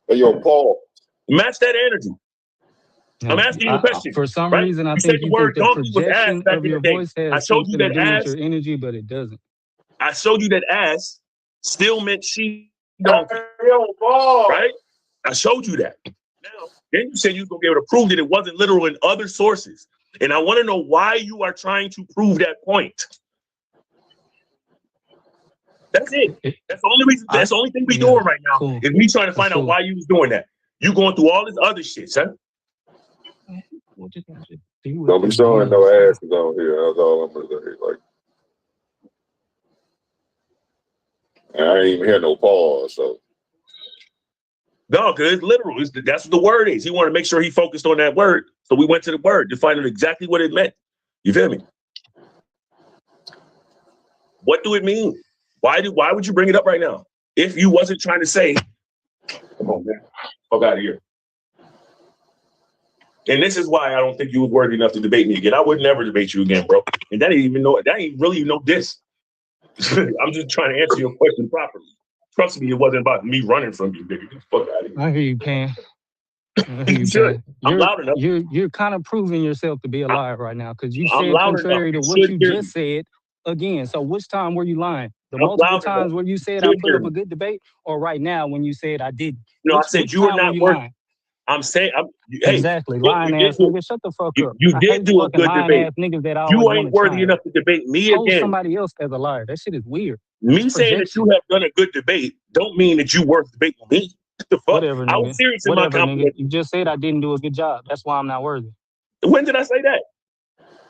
Hey, yo, Paul. Match that energy. No, I'm asking you a question. For some reason, I think you think the projection of your voice has something to do with your energy, but it doesn't. I showed you that ass still meant she donkey. Right? I showed you that. Now, then you said you was going to be able to prove that it wasn't literal in other sources. And I want to know why you are trying to prove that point. That's it. That's the only reason. That's the only thing we're doing right now is me trying to find out why you was doing that. You going through all this other shit, son. Don't be showing no asses on here. That's all I'm gonna say. Like, And I ain't even had no pause, so. No, because it's literal. That's what the word is. He wanted to make sure he focused on that word. So we went to the word to find out exactly what it meant. You feel me? What do it mean? Why would you bring it up right now? If you wasn't trying to say, come on, man, fuck out of here. And this is why I don't think you was worthy enough to debate me again. I would never debate you again, bro. And that ain't really no diss. I'm just trying to answer your question properly. Trust me, it wasn't about me running from you, nigga. Get the fuck out of here. I hear you, Pan. I'm loud enough. You're kind of proving yourself to be a liar right now because you I'm said loud contrary to enough. what you just said again. So which time were you lying? The I'm multiple loud times enough. where you said You I should put hear up me. a good debate, or right now when you said I didn't? No, I said you were time not you worth. lying? I'm saying, hey, Exactly, look, lying ass nigga. Shut the fuck up. you I did hate do a fucking good lying debate. ass niggas that always You want ain't to worthy chime. enough to debate me Hold again. somebody else as a liar. That shit is weird. Me It's saying that you projection. have done a good debate don't mean that you worth debating me. What the fuck? Whatever, I was nigga. serious in my Whatever, nigga. compliment. You just said I didn't do a good job. That's why I'm not worthy. When did I say that?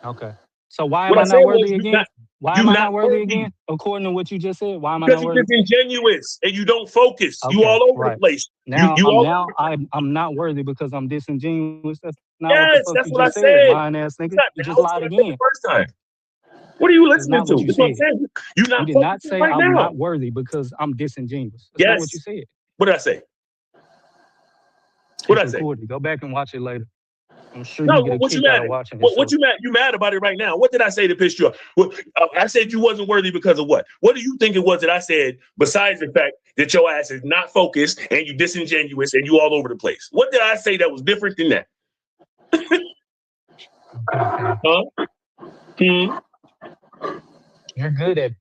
Okay. So why What am I I said not was worthy again? Why you am I not not worthy worthy. again? According to what you just said, why am I Because not you're worthy? disingenuous and you don't focus. You Okay, all over right. the place. Now You all I'm not worthy because I'm disingenuous. That's not what the Yes, fuck that's you what I just said, said. lying ass nigga. You That's just what lied I said again. the first time. What are you That's listening not to? what you That's what I'm said. saying. You're not You did not focusing say right I'm now. not worthy because I'm disingenuous. That's not what you Yes. said. What did I say? What did I say? Go back and watch it later. I'm sure you get a What you kick out mad of at? watching it. What you mad? You mad about it right now? What did I say to piss you off? I said you wasn't worthy because of what? What do you think it was that I said? Besides the fact that your ass is not focused and you disingenuous and you all over the place. What did I say that was different than that? Huh? You're good at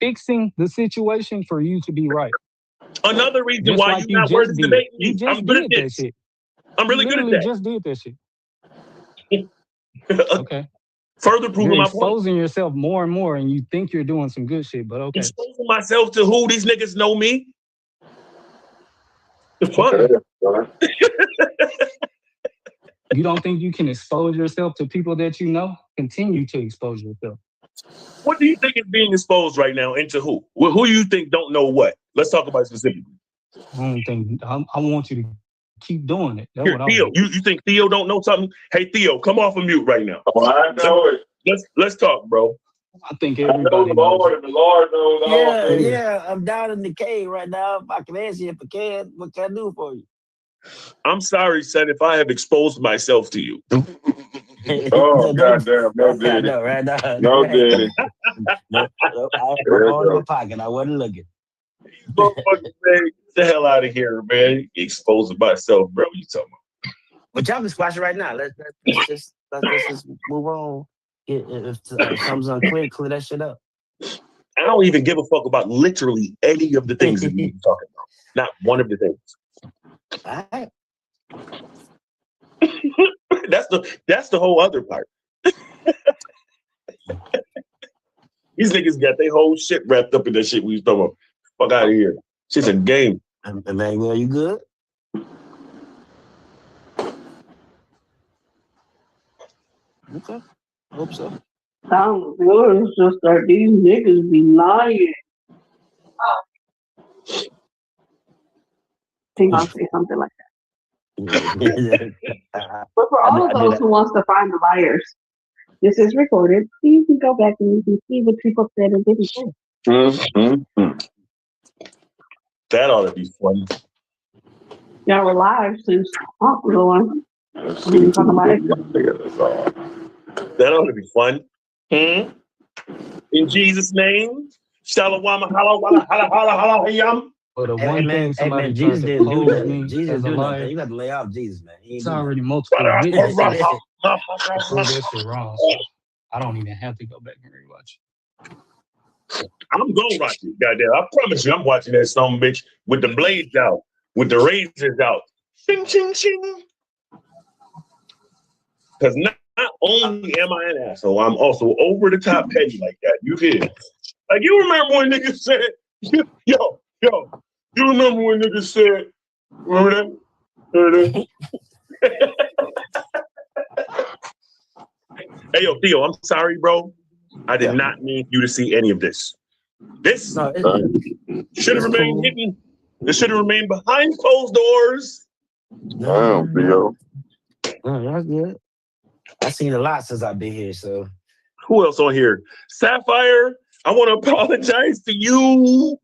fixing the situation for you to be right. Another reason Just why like you're you not worthy just of did. debating You me. just I'm good at did that this. shit. I'm really good at that. Just did that shit. Okay. Further proving You're my point. exposing yourself more and more, and you think you're doing some good shit, but okay. Exposing myself to who? These niggas know me. The fuck? You don't think you can expose yourself to people that you know? Continue to expose yourself. What do you think is being exposed right now? Into who? Well, who do you think don't know what? Let's talk about it specifically. I don't think I want you to keep doing it. That's Here, what I Theo, want. you think Theo don't know something? Hey, Theo, come off of mute right now. Oh, I know it. Let's talk, bro. I think I know everybody the knows. Lord, and the Lord knows all things. Yeah, I'm down in the cave right now. If I can answer you, if I can, what can I do for you? I'm sorry, son, if I have exposed myself to you. Oh, goddamn. No, Daddy. No, right now. No, Daddy. No, I had my phone in my pocket. I wasn't looking. Motherfucker, man, get the hell out of here, man. Exposing myself, bro. What you talking about? But y'all can squash it right now. Let's just move on. If something's unclear, clear that shit up. I don't even give a fuck about literally any of the things that you're talking about. Not one of the things. All right. That's the whole other part. These niggas got their whole shit wrapped up in that shit we was talking about. Fuck out of here. Shit's a game. Emmanuel, you good? Okay. Hope so. Sounds good. It's just that these niggas be lying. Think I'll say something like that. But for all of those who wants to find the liars, this is recorded. You can go back and you can see what people said and didn't say. That ought to be fun. Y'all were live since Hawk was on. We didn't talk about it. That ought to be fun. In Jesus' name. Shalom, hala, wala, hala, hala, hala, yam. But one thing somebody Jesus tried to didn't do pose nothing. me Jesus as a didn't do liar. nothing. You got to lay off Jesus, man. It's already multiple witnesses to prove that shit wrong. So I don't even have to go back and rewatch it. I'm gonna watch it, goddamn. I promise you, I'm watching that son bitch with the blades out, with the razors out. Ching, ching, ching. Because not only am I an asshole, I'm also over the top petty like that. You feel? Like, you remember when niggas said, yo, you remember when niggas said, remember that? Hey, yo, Theo, I'm sorry, bro. I did not mean you to see any of this. This, No, Should have remained hidden. It should have remained behind closed doors. Damn, Theo. No, that's good. I've seen a lot since I've been here, so. Who else on here? Sapphire, I want to apologize to you.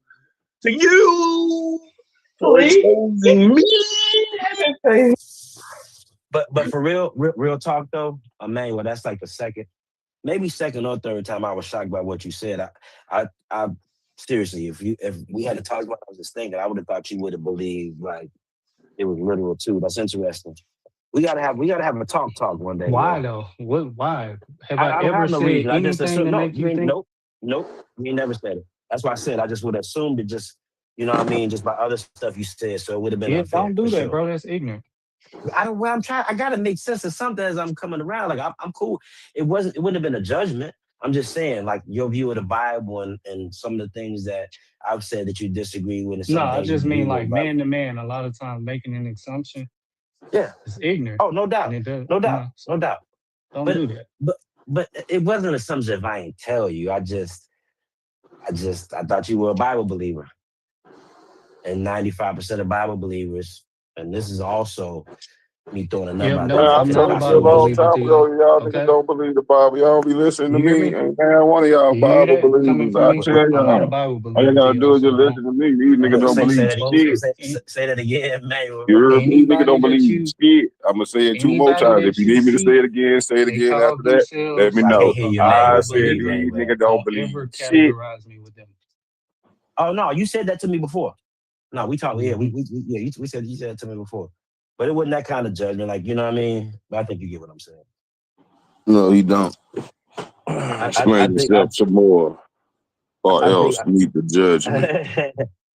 To you. For exposing me. But for real talk though, Emmanuel, that's like the second or third time I was shocked by what you said. I seriously, if we had to talk about it, I was just thinking, I would have thought you would have believed like it was literal too. That's interesting. We gotta have a talk one day. Why man. though? Why? Have I I ever have no said reason. I anything just assumed, to make you think? Nope. You never said it. That's why I said I just would have assumed it just, you know what I mean, just by other stuff you said. So it would have been unfair. Don't do that, sure. bro. That's ignorant. I gotta make sense of something as I'm coming around. Like I'm cool. It wouldn't have been a judgment. I'm just saying, like your view of the Bible and some of the things that I've said that you disagree with. No, I just mean like man to man. A lot of times making an assumption. Yeah, it's ignorant. Oh, no doubt, no doubt. Don't do that. But it wasn't an assumption if I ain't tell you. I thought you were a Bible believer, and 95% of Bible believers, and this is also me throwing a number out there. I told you a long time ago, y'all niggas don't believe the Bible. Y'all don't be listening to me. And man, one of y'all Bible believers. I tell y'all, all you gotta do is just listen to me. These niggas don't believe shit. Say that again, man. You heard me? Niggas don't believe shit. I'm gonna say it 2 more times. If you need me to say it again after that. Let me know. I said these niggas don't believe shit. Oh no, you said that to me before. No, we talked. Yeah, you said it to me before. But it wasn't that kind of judgment, like, you know what I mean? But I think you get what I'm saying. No, you don't. Explain yourself some more, or else you need to judge me.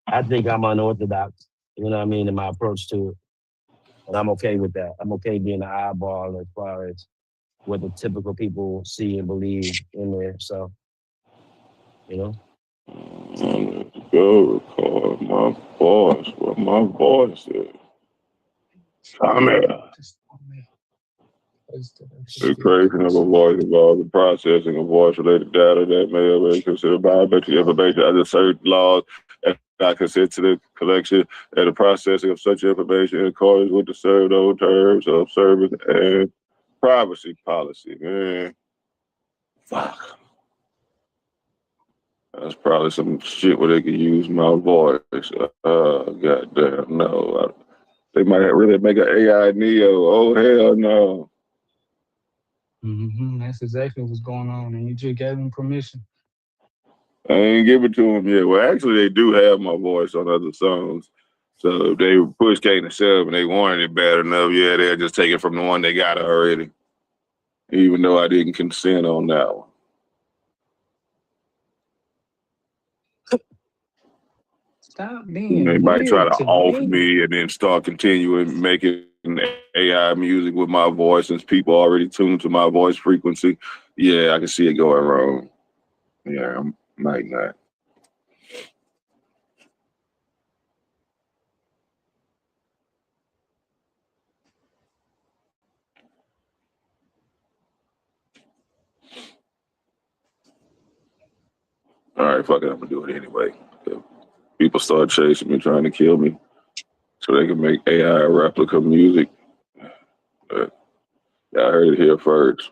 I think I'm unorthodox, you know what I mean, in my approach to it. And I'm okay with that. I'm okay being an eyeball as far as what the typical people see and believe in there. So, you know? Go record my voice. What my voice is. Come here. The creation of a voice involves the processing of voice-related data that may have been considered biometric information under certain laws and not consent to the collection and the processing of such information in accordance with the served over terms of service and privacy policy. Man, fuck. That's probably some shit where they could use my voice. Goddamn, no. They might really make an AI Neo. Oh, hell no. That's exactly what's going on, and you just gave them permission. I ain't give it to them yet. Well, actually, they do have my voice on other songs. So if they push K to shove and they wanted it bad enough, yeah, they'll just take it from the one they got already. Even though I didn't consent on that one. Stop being They might try to off me. me and then start continuing making AI music with my voice since people already tuned to my voice frequency. Yeah, I can see it going wrong. Yeah, I might not. All right, fuck it, I'm gonna do it anyway. If people start chasing me, trying to kill me, so they can make AI replica music. Y'all heard it here first.